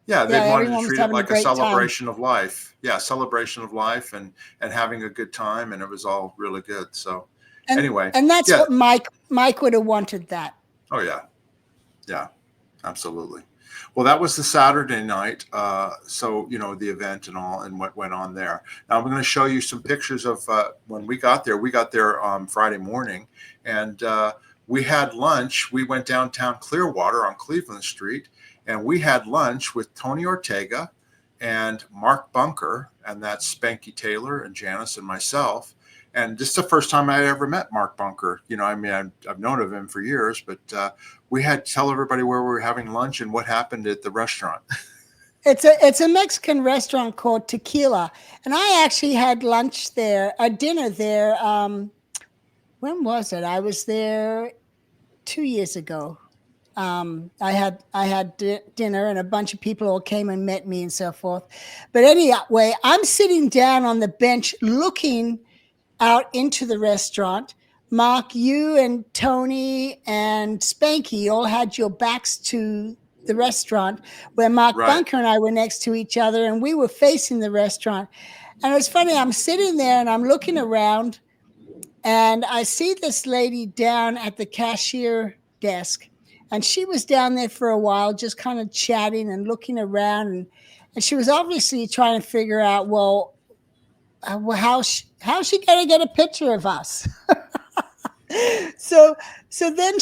Speaker 1: Yeah, they wanted to treat it like a celebration of life. Yeah, celebration of life and having a good time, and it was all really good. So anyway.
Speaker 2: And that's what Mike would have wanted that.
Speaker 1: Oh, yeah. Yeah, absolutely. Well, that was the Saturday night. So, the event and all and what went on there. Now I'm going to show you some pictures of when we got there. We got there Friday morning, and we had lunch. We went downtown Clearwater on Cleveland Street, and we had lunch with Tony Ortega and Mark Bunker, and that's Spanky Taylor and Janis and myself. And this is the first time I ever met Mark Bunker. I've known of him for years, but we had to tell everybody where we were having lunch and what happened at the restaurant.
Speaker 2: It's a Mexican restaurant called Tequila, and I actually had lunch there, a dinner there. When was it? I was there 2 years ago. I had dinner, and a bunch of people all came and met me and so forth. But anyway, I'm sitting down on the bench looking out into the restaurant. Mark, you and Tony and Spanky all had your backs to the restaurant, where Mark Bunker and I were next to each other, and we were facing the restaurant. And it was funny, I'm sitting there and I'm looking around, and I see this lady down at the cashier desk. And she was down there for a while, just kind of chatting and looking around. And she was obviously trying to figure out, how's she going to get a picture of us? So then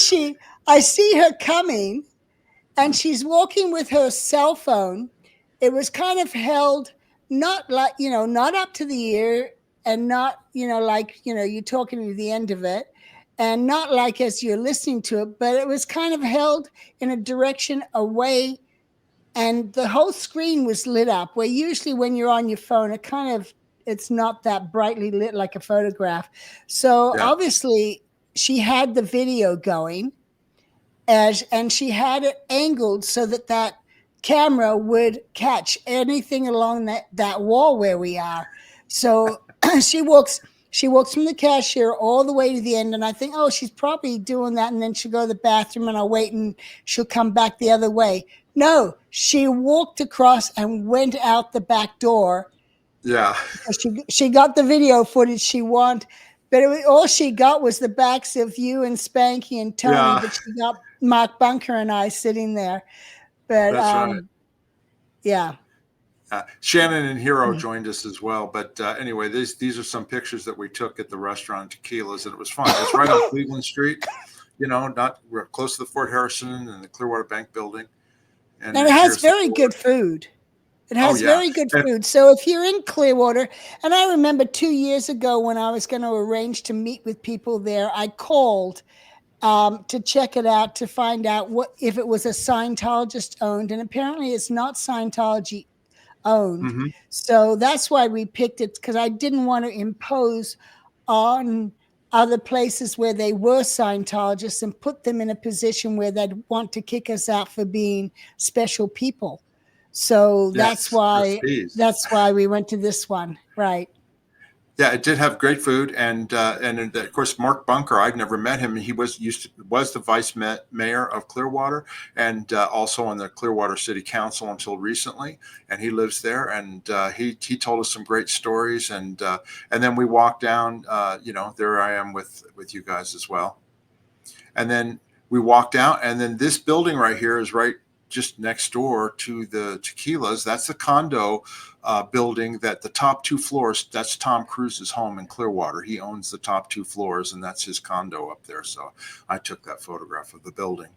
Speaker 2: I see her coming, and she's walking with her cell phone. It was kind of held, not like, not up to the ear, and not, you're talking to the end of it. And not like as you're listening to it, but it was kind of held in a direction away, and the whole screen was lit up, where usually when you're on your phone, it's not that brightly lit like a photograph. So obviously she had the video going, and she had it angled so that camera would catch anything along that wall where we are. So she walks from the cashier all the way to the end, and I think, oh, she's probably doing that, and then she'll go to the bathroom, and I'll wait, and she'll come back the other way. No, she walked across and went out the back door.
Speaker 1: Yeah.
Speaker 2: She got the video footage she wanted, but all she got was the backs of you and Spanky and Tony,
Speaker 1: Yeah.
Speaker 2: but she got Mark Bunker and I sitting there. But
Speaker 1: That's right.
Speaker 2: yeah.
Speaker 1: Shannon and Hero joined us as well. But anyway, these are some pictures that we took at the restaurant Tequilas, and it was fun. It's right on Cleveland Street, we're close to the Fort Harrison and the Clearwater Bank building.
Speaker 2: And it has very good food. It has very good food. So if you're in Clearwater, and I remember 2 years ago when I was going to arrange to meet with people there, I called to check it out, to find out if it was a Scientologist owned, and apparently it's not Scientology owned.
Speaker 1: Mm-hmm.
Speaker 2: So that's why we picked it, because I didn't want to impose on other places where they were Scientologists and put them in a position where they'd want to kick us out for being special people. So that's why we went to this one, right?
Speaker 1: Yeah, it did have great food, and of course Mark Bunker. I'd never met him. He was the vice mayor of Clearwater, and also on the Clearwater City Council until recently. And he lives there, and he told us some great stories. And then we walked down. There I am with you guys as well. And then we walked out, and then this building right here is right just next door to the Tequilas. That's the condo building that the top 2 floors, that's Tom Cruise's home in Clearwater. He owns the top 2 floors, and that's his condo up there. So I took that photograph of the building.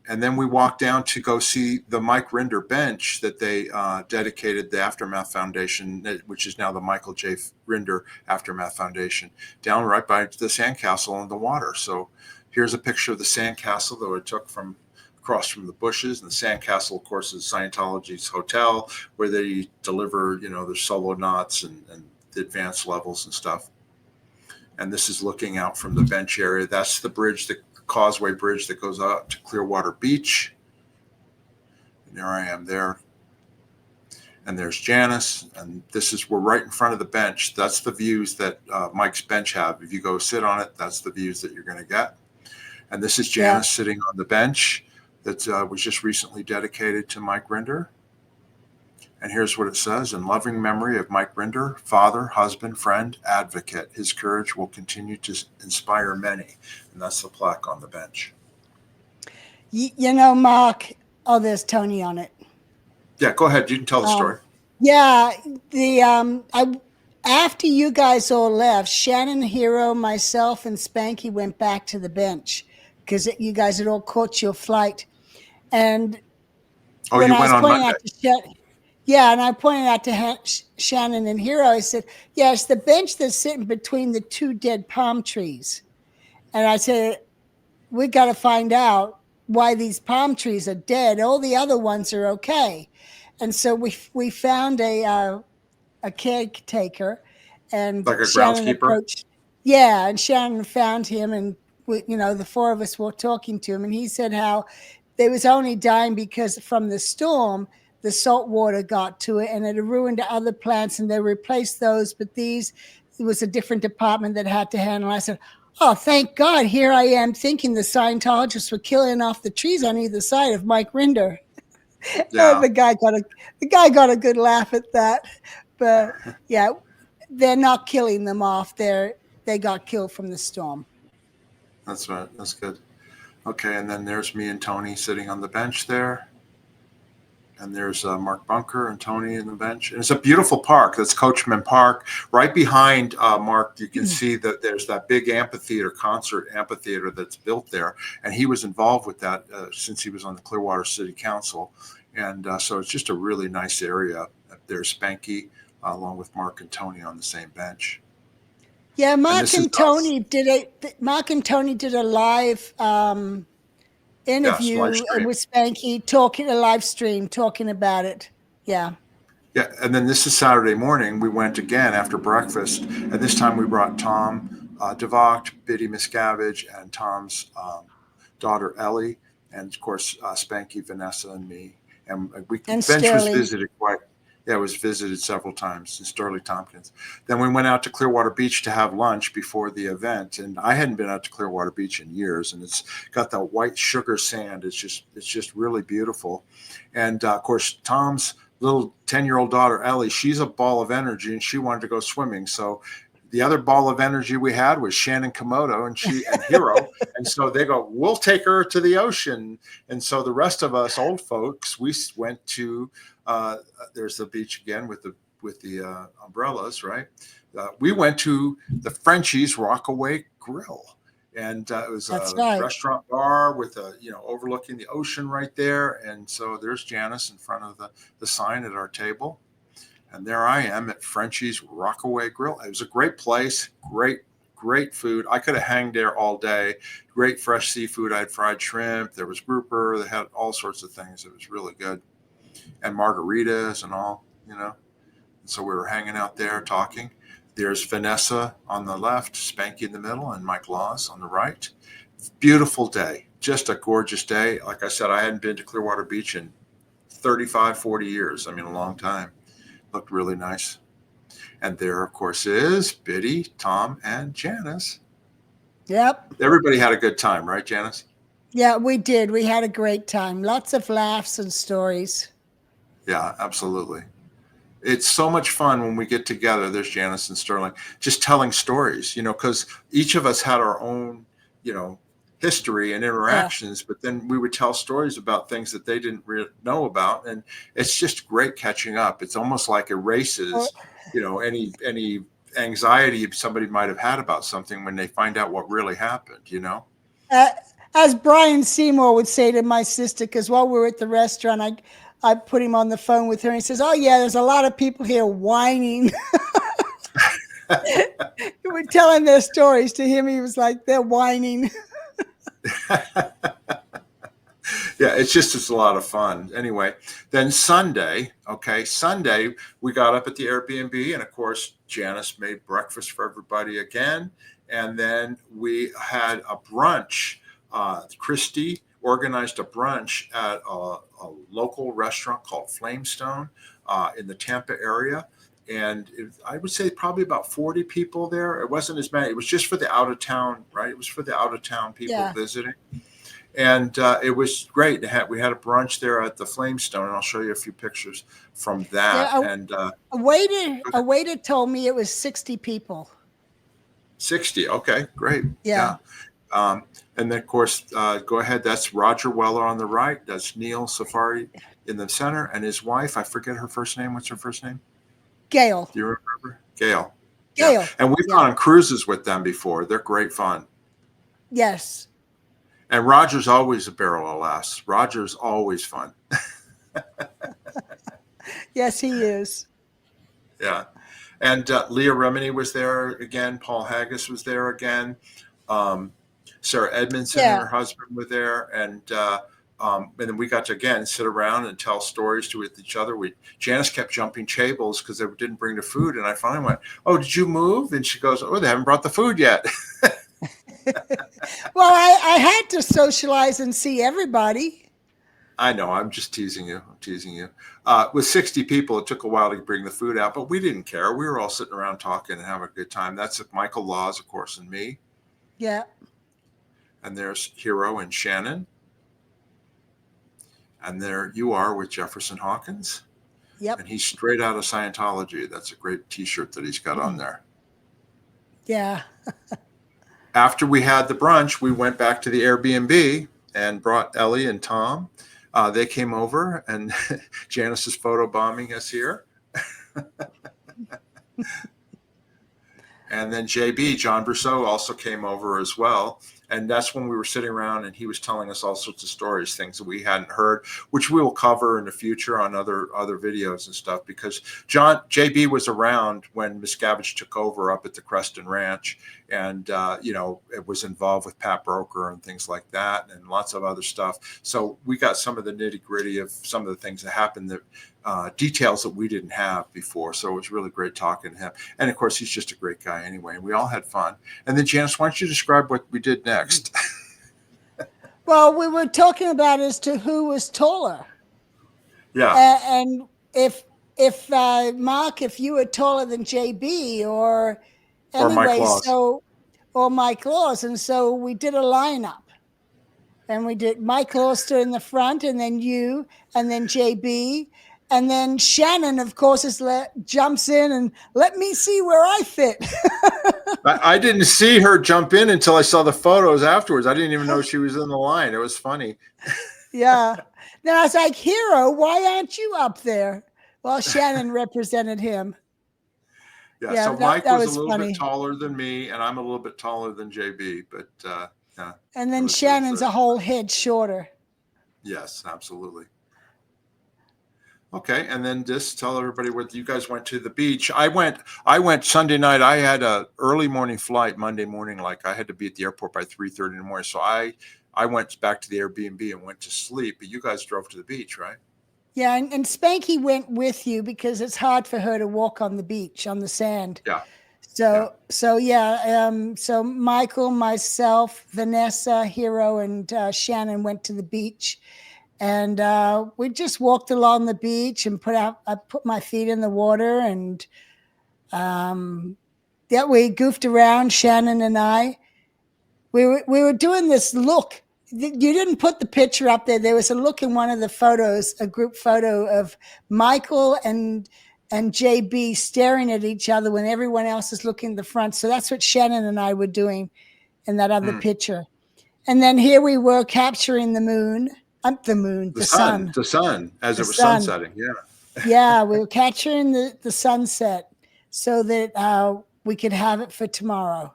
Speaker 1: And then we walked down to go see the Mike Rinder bench that they dedicated the Aftermath Foundation, which is now the Michael J. Rinder Aftermath Foundation, down right by the sandcastle on the water. So here's a picture of the sandcastle that I took from across from the bushes. And the sandcastle, of course, is Scientology's hotel where they deliver, their solo knots and the advanced levels and stuff. And this is looking out from the bench area. That's the bridge, the Causeway Bridge that goes out to Clearwater Beach. And there I am there. And there's Janis. And we're right in front of the bench. That's the views that Mike's bench have. If you go sit on it, that's the views that you're going to get. And this is Janis sitting on the bench that was just recently dedicated to Mike Rinder. And here's what it says: in loving memory of Mike Rinder, father, husband, friend, advocate. His courage will continue to inspire many. And that's the plaque on the bench.
Speaker 2: Mark, there's Tony on it.
Speaker 1: Yeah, go ahead. You can tell the story.
Speaker 2: Yeah, after you guys all left, Shannon, Hero, myself, and Spanky went back to the bench because you guys had all caught your flight. And
Speaker 1: you went on Monday.
Speaker 2: And I pointed out to Shannon and Hero, I said, it's the bench that's sitting between the 2 dead palm trees. And I said, we got to find out why these palm trees are dead. All the other ones are okay. And so we found a caretaker, and
Speaker 1: like a
Speaker 2: Shannon
Speaker 1: groundskeeper.
Speaker 2: approached. Yeah, and Shannon found him, and the 4 of us were talking to him, and he said how they was only dying because from the storm, the salt water got to it, and it ruined other plants, and they replaced those. But it was a different department that had to handle. I said, oh, thank God! Here I am thinking the Scientologists were killing off the trees on either side of Mike Rinder. Yeah. The guy got a good laugh at that. But yeah, they're not killing them off. They got killed from the storm.
Speaker 1: That's right. That's good. Okay, and then there's me and Tony sitting on the bench there. And there's Mark Bunker and Tony in the bench. And it's a beautiful park. That's Coachman Park. Right behind Mark, you can see that there's that big concert amphitheater that's built there. And he was involved with that since he was on the Clearwater City Council. And so it's just a really nice area. There's Spanky along with Mark and Tony on the same bench.
Speaker 2: Yeah, Mark and Tony did a live interview with Spanky, a live stream talking about it. Yeah.
Speaker 1: Yeah, and then this is Saturday morning. We went again after breakfast, and this time we brought Tom DeVocht, Biddy Miscavige, and Tom's daughter Ellie, and of course Spanky, Vanessa, and me. And Bench was visited quite. Yeah, it was visited several times in Sterling Tompkins. Then we went out to Clearwater Beach to have lunch before the event, and I hadn't been out to Clearwater Beach in years. And it's got that white sugar sand. It's just really beautiful. And of course, Tom's little 10-year-old daughter Ellie, she's a ball of energy, and she wanted to go swimming. So the other ball of energy we had was Shannon Komodo and Hero, and so they go, "We'll take her to the ocean." And so the rest of us old folks, we went to there's the beach again with the umbrellas, right? We went to the Frenchie's Rockaway Grill, and it was
Speaker 2: That's
Speaker 1: a
Speaker 2: right.
Speaker 1: restaurant bar with overlooking the ocean right there. And so there's Janis in front of the sign at our table, and there I am at Frenchie's Rockaway Grill. It was a great place, great food. I could have hanged there all day. Great fresh seafood. I had fried shrimp. There was grouper. They had all sorts of things. It was really good. And margaritas and all. And so we were hanging out there talking. There's Vanessa on the left, Spanky in the middle, and Mike Laws on the right. Beautiful day. Just a gorgeous day. Like I said, I hadn't been to Clearwater Beach in 35, 40 years. I mean, a long time. Looked really nice. And there, of course, is Biddy, Tom, and Janis.
Speaker 2: Yep.
Speaker 1: Everybody had a good time, right, Janis?
Speaker 2: Yeah, we did. We had a great time. Lots of laughs and stories.
Speaker 1: Yeah, absolutely. It's so much fun when we get together. There's Janis and Sterling, just telling stories, because each of us had our own, history and interactions, but then we would tell stories about things that they didn't know about. And it's just great catching up. It's almost like erases, any anxiety somebody might have had about something when they find out what really happened.
Speaker 2: As Brian Seymour would say to my sister, because while we were at the restaurant, I put him on the phone with her, and he says, "Oh yeah, there's a lot of people here whining." We're telling their stories to him. He was like, "They're whining."
Speaker 1: Yeah, it's a lot of fun. Anyway, then Sunday, we got up at the Airbnb, and of course, Janis made breakfast for everybody again. And then we had a brunch. Christie organized a brunch at a local restaurant called Flamestone in the Tampa area. And I would say probably about 40 people there. It wasn't as many. It was just for the out of town, right? It was for the out of town people visiting. And it was great. We had a brunch there at the Flamestone, and I'll show you a few pictures from that.
Speaker 2: Yeah, a waiter told me it was 60 people.
Speaker 1: 60. Okay, great.
Speaker 2: Yeah.
Speaker 1: And then, of course, go ahead. That's Roger Weller on the right. That's Neil Safari in the center, and his wife. I forget her first name. What's her first name?
Speaker 2: Gail.
Speaker 1: Do you remember? Gail.
Speaker 2: Gail.
Speaker 1: Yeah. And we've gone on cruises with them before. They're great fun.
Speaker 2: Yes.
Speaker 1: And Roger's always a barrel of laughs. Roger's always fun.
Speaker 2: Yes, he is.
Speaker 1: Yeah. And Leah Remini was there again. Paul Haggis was there again. Sarah Edmondson and her husband were there. And then we got to, again, sit around and tell stories with each other. Janis kept jumping tables because they didn't bring the food. And I finally went, "Oh, did you move?" And she goes, "Oh, they haven't brought the food yet."
Speaker 2: Well, I had to socialize and see everybody.
Speaker 1: I know. I'm just teasing you. With 60 people, it took a while to bring the food out, but we didn't care. We were all sitting around talking and having a good time. That's Michael Laws, of course, and me.
Speaker 2: Yeah.
Speaker 1: And there's Hero and Shannon. And there you are with Jefferson Hawkins.
Speaker 2: Yep.
Speaker 1: And he's straight out of Scientology. That's a great T-shirt that he's got on there.
Speaker 2: Yeah.
Speaker 1: After we had the brunch, we went back to the Airbnb and brought Ellie and Tom. They came over, and Janis is photobombing us here. And then JB, John Brousseau, also came over as well. And that's when we were sitting around, and he was telling us all sorts of stories, things that we hadn't heard, which we will cover in the future on other videos and stuff, because JB was around when Miscavige took over up at the Creston Ranch, and it was involved with Pat Broker and things like that, and lots of other stuff. So we got some of the nitty gritty of some of the things that happened, that details that we didn't have before. So it was really great talking to him. And of course, he's just a great guy anyway. And we all had fun. And then, Janis, why don't you describe what we did next?
Speaker 2: Well, we were talking about as to who was taller.
Speaker 1: Yeah.
Speaker 2: And if if Mark, if you were taller than JB, or
Speaker 1: Or Mike
Speaker 2: anyway,
Speaker 1: Laws.
Speaker 2: or Mike Laws, and so we did a lineup, and we did Mike Laws stood in the front, and then you, and then JB, and then Shannon, of course, jumps in and let me see where I fit.
Speaker 1: I didn't see her jump in until I saw the photos afterwards. I didn't even know she was in the line. It was funny.
Speaker 2: Yeah. Then I was like, Hero, why aren't you up there? Well, Shannon represented him.
Speaker 1: Yeah,
Speaker 2: Yeah,
Speaker 1: so Mike
Speaker 2: that
Speaker 1: was a
Speaker 2: was
Speaker 1: little bit
Speaker 2: funny.
Speaker 1: taller than me, and I'm a little bit taller than JB. But yeah,
Speaker 2: And
Speaker 1: it
Speaker 2: then
Speaker 1: was
Speaker 2: Shannon's a whole head shorter.
Speaker 1: yes, absolutely. Okay, and then just tell everybody what you guys went to the beach. I went Sunday night. I had a early morning flight Monday morning. Like I had to be at the airport by 3:30 in the morning. So I went back to the Airbnb and went to sleep. But you guys drove to the beach, right?
Speaker 2: Yeah, and Spanky went with you because it's hard for her to walk on the beach on the sand.
Speaker 1: Yeah, yeah.
Speaker 2: So Michael, myself, Vanessa, Hero, and Shannon went to the beach, and we just walked along the beach and I put my feet in the water, and yeah, we goofed around, Shannon and I. We were doing this look. You didn't put the picture up there. There was a look in one of the photos, a group photo of Michael and JB staring at each other when everyone else is looking at the front. So that's what Shannon and I were doing in that other picture. And then here we were capturing the moon, the sun,
Speaker 1: The sun, as
Speaker 2: the
Speaker 1: it was
Speaker 2: sun.
Speaker 1: sunsetting. Yeah.
Speaker 2: Yeah, we were capturing the sunset so that we could have it for tomorrow.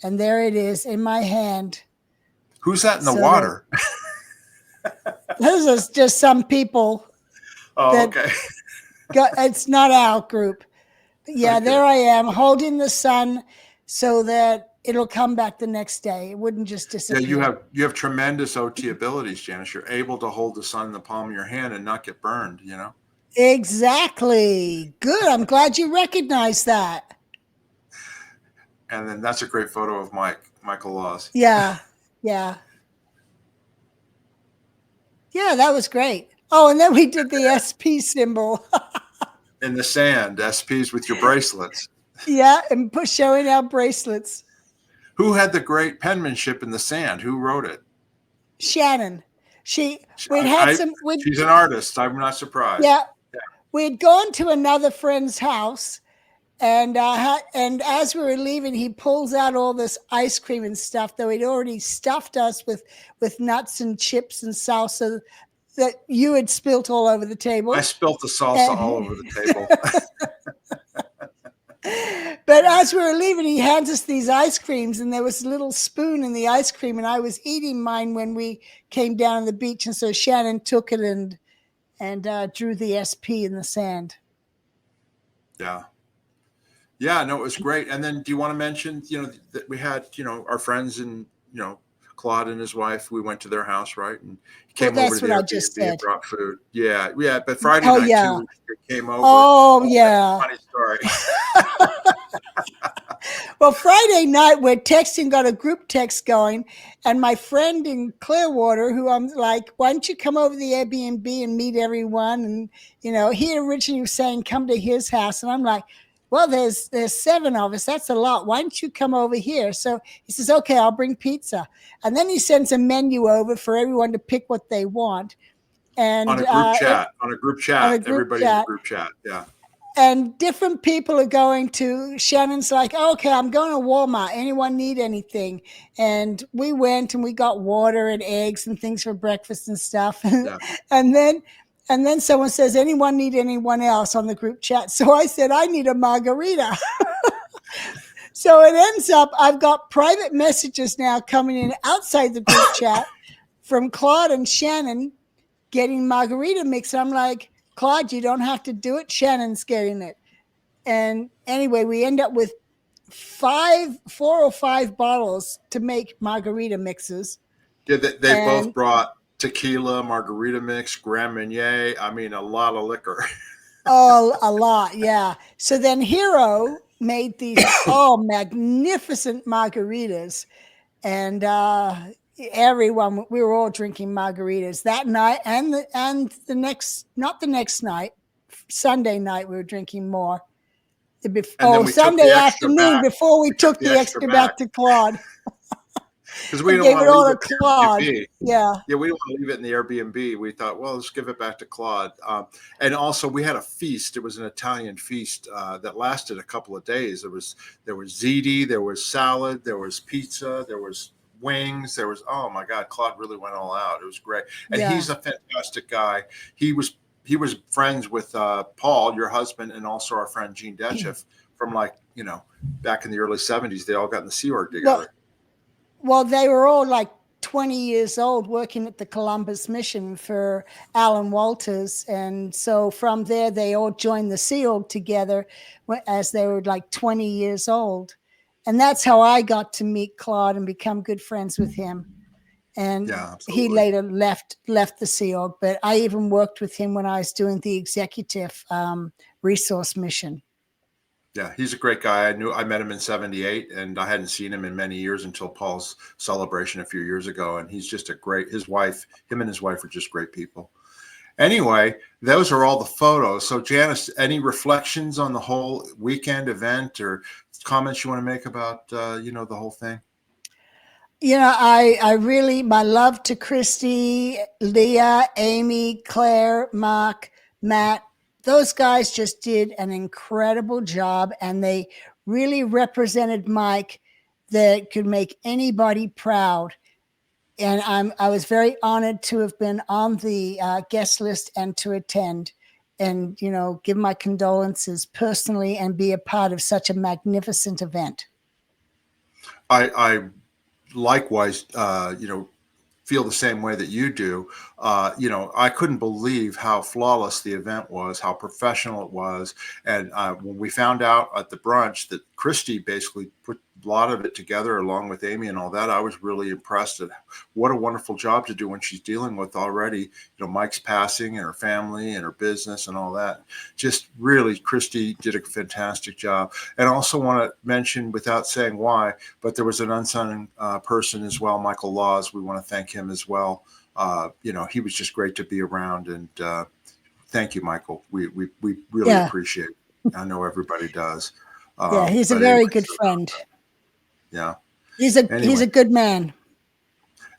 Speaker 2: And there it is in my hand.
Speaker 1: Who's that in the
Speaker 2: So that
Speaker 1: water?
Speaker 2: those are just some people
Speaker 1: Oh,
Speaker 2: that
Speaker 1: okay.
Speaker 2: it's not our group. But yeah,
Speaker 1: Okay.
Speaker 2: there I am holding the sun so that it'll come back the next day. It wouldn't just
Speaker 1: Yeah,
Speaker 2: disappear.
Speaker 1: you have tremendous OT abilities, Janice. You're able to hold the sun in the palm of your hand and not get burned, you know?
Speaker 2: Exactly. Good. I'm glad you recognized that.
Speaker 1: And then that's a great photo of Michael Laws.
Speaker 2: Yeah. Yeah. Yeah, that was great. Oh, and then we did the SP symbol.
Speaker 1: In the sand, SPs with your bracelets.
Speaker 2: Yeah, and showing our bracelets.
Speaker 1: Who had the great penmanship in the sand? Who wrote it?
Speaker 2: Shannon. We'd had some.
Speaker 1: She's an artist. I'm not surprised.
Speaker 2: Yeah, we had gone to another friend's house, and as we were leaving, he pulls out all this ice cream and stuff, though he'd already stuffed us with nuts and chips and salsa that you had spilt all over the table.
Speaker 1: I spilt the salsa all over the table.
Speaker 2: But as we were leaving, he hands us these ice creams, and there was a little spoon in the ice cream, and I was eating mine when we came down on the beach, and so Shannon took it and drew the SP in the sand.
Speaker 1: Yeah. Yeah, no, it was great. And then do you want to mention, that we had, our friends and, Claude and his wife, we went to their house, right? And he came over to the Airbnb and brought food. Yeah. Yeah. But Friday night too, they came over.
Speaker 2: Oh, yeah.
Speaker 1: Funny story.
Speaker 2: Well, Friday night we're texting, got a group text going, and my friend in Clearwater, who I'm like, why don't you come over to the Airbnb and meet everyone? And, he originally was saying, come to his house. And I'm like, well, there's 7 of us. That's a lot. Why don't you come over here? So he says, okay, I'll bring pizza. And then he sends a menu over for everyone to pick what they want. And
Speaker 1: on a group chat, everybody in the group chat. Yeah.
Speaker 2: And different people are going to, Shannon's like, oh, okay, I'm going to Walmart. Anyone need anything? And we went and we got water and eggs and things for breakfast and stuff. Yeah. And then someone says, anyone need anyone else on the group chat? So I said, I need a margarita. So it ends up, I've got private messages now coming in outside the group chat from Claude and Shannon getting margarita mix. And I'm like, Claude, you don't have to do it. Shannon's getting it. And anyway, we end up with 4 or 5 bottles to make margarita mixes.
Speaker 1: Yeah, they both brought tequila, margarita mix, Grand Marnier. I mean, a lot of liquor.
Speaker 2: Oh, a lot, yeah. So then Hero made these magnificent margaritas, and everyone, we were all drinking margaritas that night and the next, not the next night, Sunday night we were drinking more.
Speaker 1: And then we took
Speaker 2: Sunday
Speaker 1: the extra
Speaker 2: afternoon
Speaker 1: back.
Speaker 2: before we took the extra back to Claude.
Speaker 1: Because we
Speaker 2: We
Speaker 1: don't
Speaker 2: gave
Speaker 1: want
Speaker 2: it
Speaker 1: to
Speaker 2: all
Speaker 1: leave
Speaker 2: to
Speaker 1: it in the
Speaker 2: Claude.
Speaker 1: Airbnb.
Speaker 2: Yeah.
Speaker 1: Yeah, we didn't want to leave it in the Airbnb. We thought, well, let's give it back to Claude. And also, we had a feast. It was an Italian feast that lasted a couple of days. There was ziti, there was salad, there was pizza, there was wings, there was, oh my God, Claude really went all out. It was great, and
Speaker 2: Yeah.
Speaker 1: he's a fantastic guy. He was friends with Paul, your husband, and also our friend Gene Detcheff from back in the early '70s. They all got in the Sea Org together.
Speaker 2: Well, they were all like 20 years old working at the Columbus mission for Alan Walters. And so from there, they all joined the Sea Org together as they were like 20 years old. And that's how I got to meet Claude and become good friends with him. And he later left the Sea Org, but I even worked with him when I was doing the executive resource mission.
Speaker 1: Yeah, he's a great guy. I met him in '78, and I hadn't seen him in many years until Paul's celebration a few years ago. And he's just him and his wife are just great people. Anyway, those are all the photos. So Janis, any reflections on the whole weekend event or comments you want to make about, the whole thing?
Speaker 2: I really, my love to Christie, Leah, Amy, Claire, Mark, Matt, those guys just did an incredible job, and they really represented Mike that could make anybody proud. And I was very honored to have been on the guest list and to attend and, give my condolences personally and be a part of such a magnificent event.
Speaker 1: I likewise, feel the same way that you do. I couldn't believe how flawless the event was, how professional it was. And when we found out at the brunch that Christie basically put a lot of it together along with Amy and all that, I was really impressed at what a wonderful job to do when she's dealing with already, Mike's passing and her family and her business and all that. Just really, Christie did a fantastic job. And I also want to mention, without saying why, but there was an unsung person as well, Michael Laws. We want to thank him as well. He was just great to be around, and thank you, Michael. We really appreciate it. I know everybody does.
Speaker 2: He's a very good friend.
Speaker 1: Yeah.
Speaker 2: He's a good man.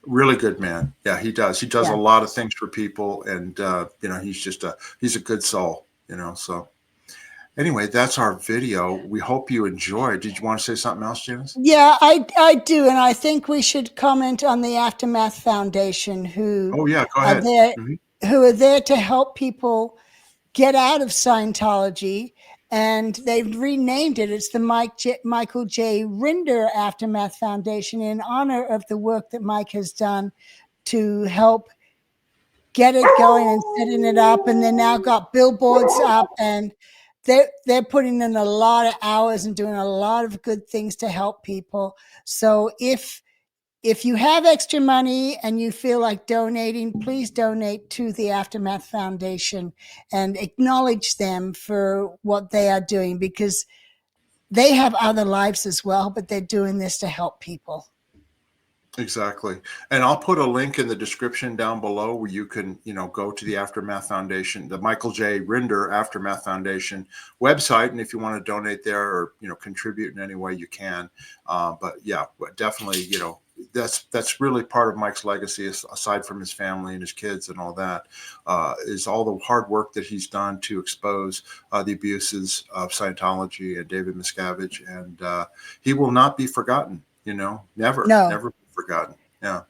Speaker 1: Really good man. Yeah, he does. He does a lot of things for people, and he's a good soul, so anyway, that's our video. We hope you enjoyed. Did you want to say something else, Janis?
Speaker 2: Yeah, I do. And I think we should comment on the Aftermath Foundation, who
Speaker 1: go ahead.
Speaker 2: Who are there to help people get out of Scientology. And they've renamed it. It's the Michael J. Rinder Aftermath Foundation in honor of the work that Mike has done to help get it going and setting it up. And they now got billboards up, and they're putting in a lot of hours and doing a lot of good things to help people. So if you have extra money and you feel like donating, please donate to the Aftermath Foundation and acknowledge them for what they are doing, because they have other lives as well, but they're doing this to help people.
Speaker 1: Exactly. And I'll put a link in the description down below where you can, go to the Aftermath Foundation, the Michael J. Rinder Aftermath Foundation website. And if you want to donate there or, contribute in any way you can. But definitely, that's really part of Mike's legacy, aside from his family and his kids and all that, is all the hard work that he's done to expose the abuses of Scientology and David Miscavige. And he will not be forgotten, never be forgotten. Yeah.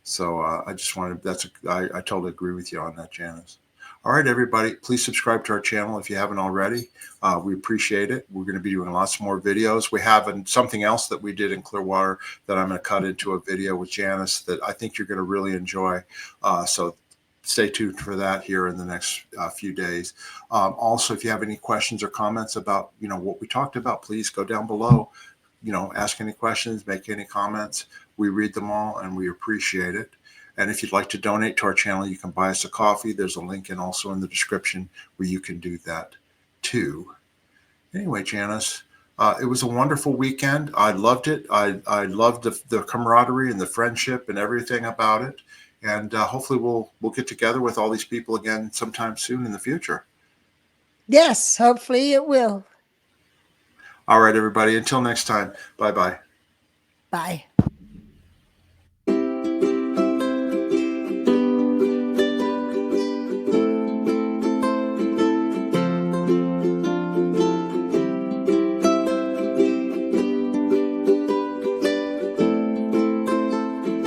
Speaker 1: So I just wanted, I totally agree with you on that, Janis. All right, everybody, please subscribe to our channel if you haven't already. We appreciate it. We're going to be doing lots more videos. We have something else that we did in Clearwater that I'm going to cut into a video with Janis that I think you're going to really enjoy. So stay tuned for that here in the next few days. Also, if you have any questions or comments about, what we talked about, please go down below, ask any questions, make any comments. We read them all and we appreciate it. And if you'd like to donate to our channel, you can buy us a coffee. There's a link and also in the description where you can do that too. Anyway, Janis, it was a wonderful weekend. I loved it. I loved the camaraderie and the friendship and everything about it. And hopefully we'll get together with all these people again sometime soon in the future.
Speaker 2: Yes, hopefully it will.
Speaker 1: All right, everybody. Until next time. Bye-bye.
Speaker 2: Bye.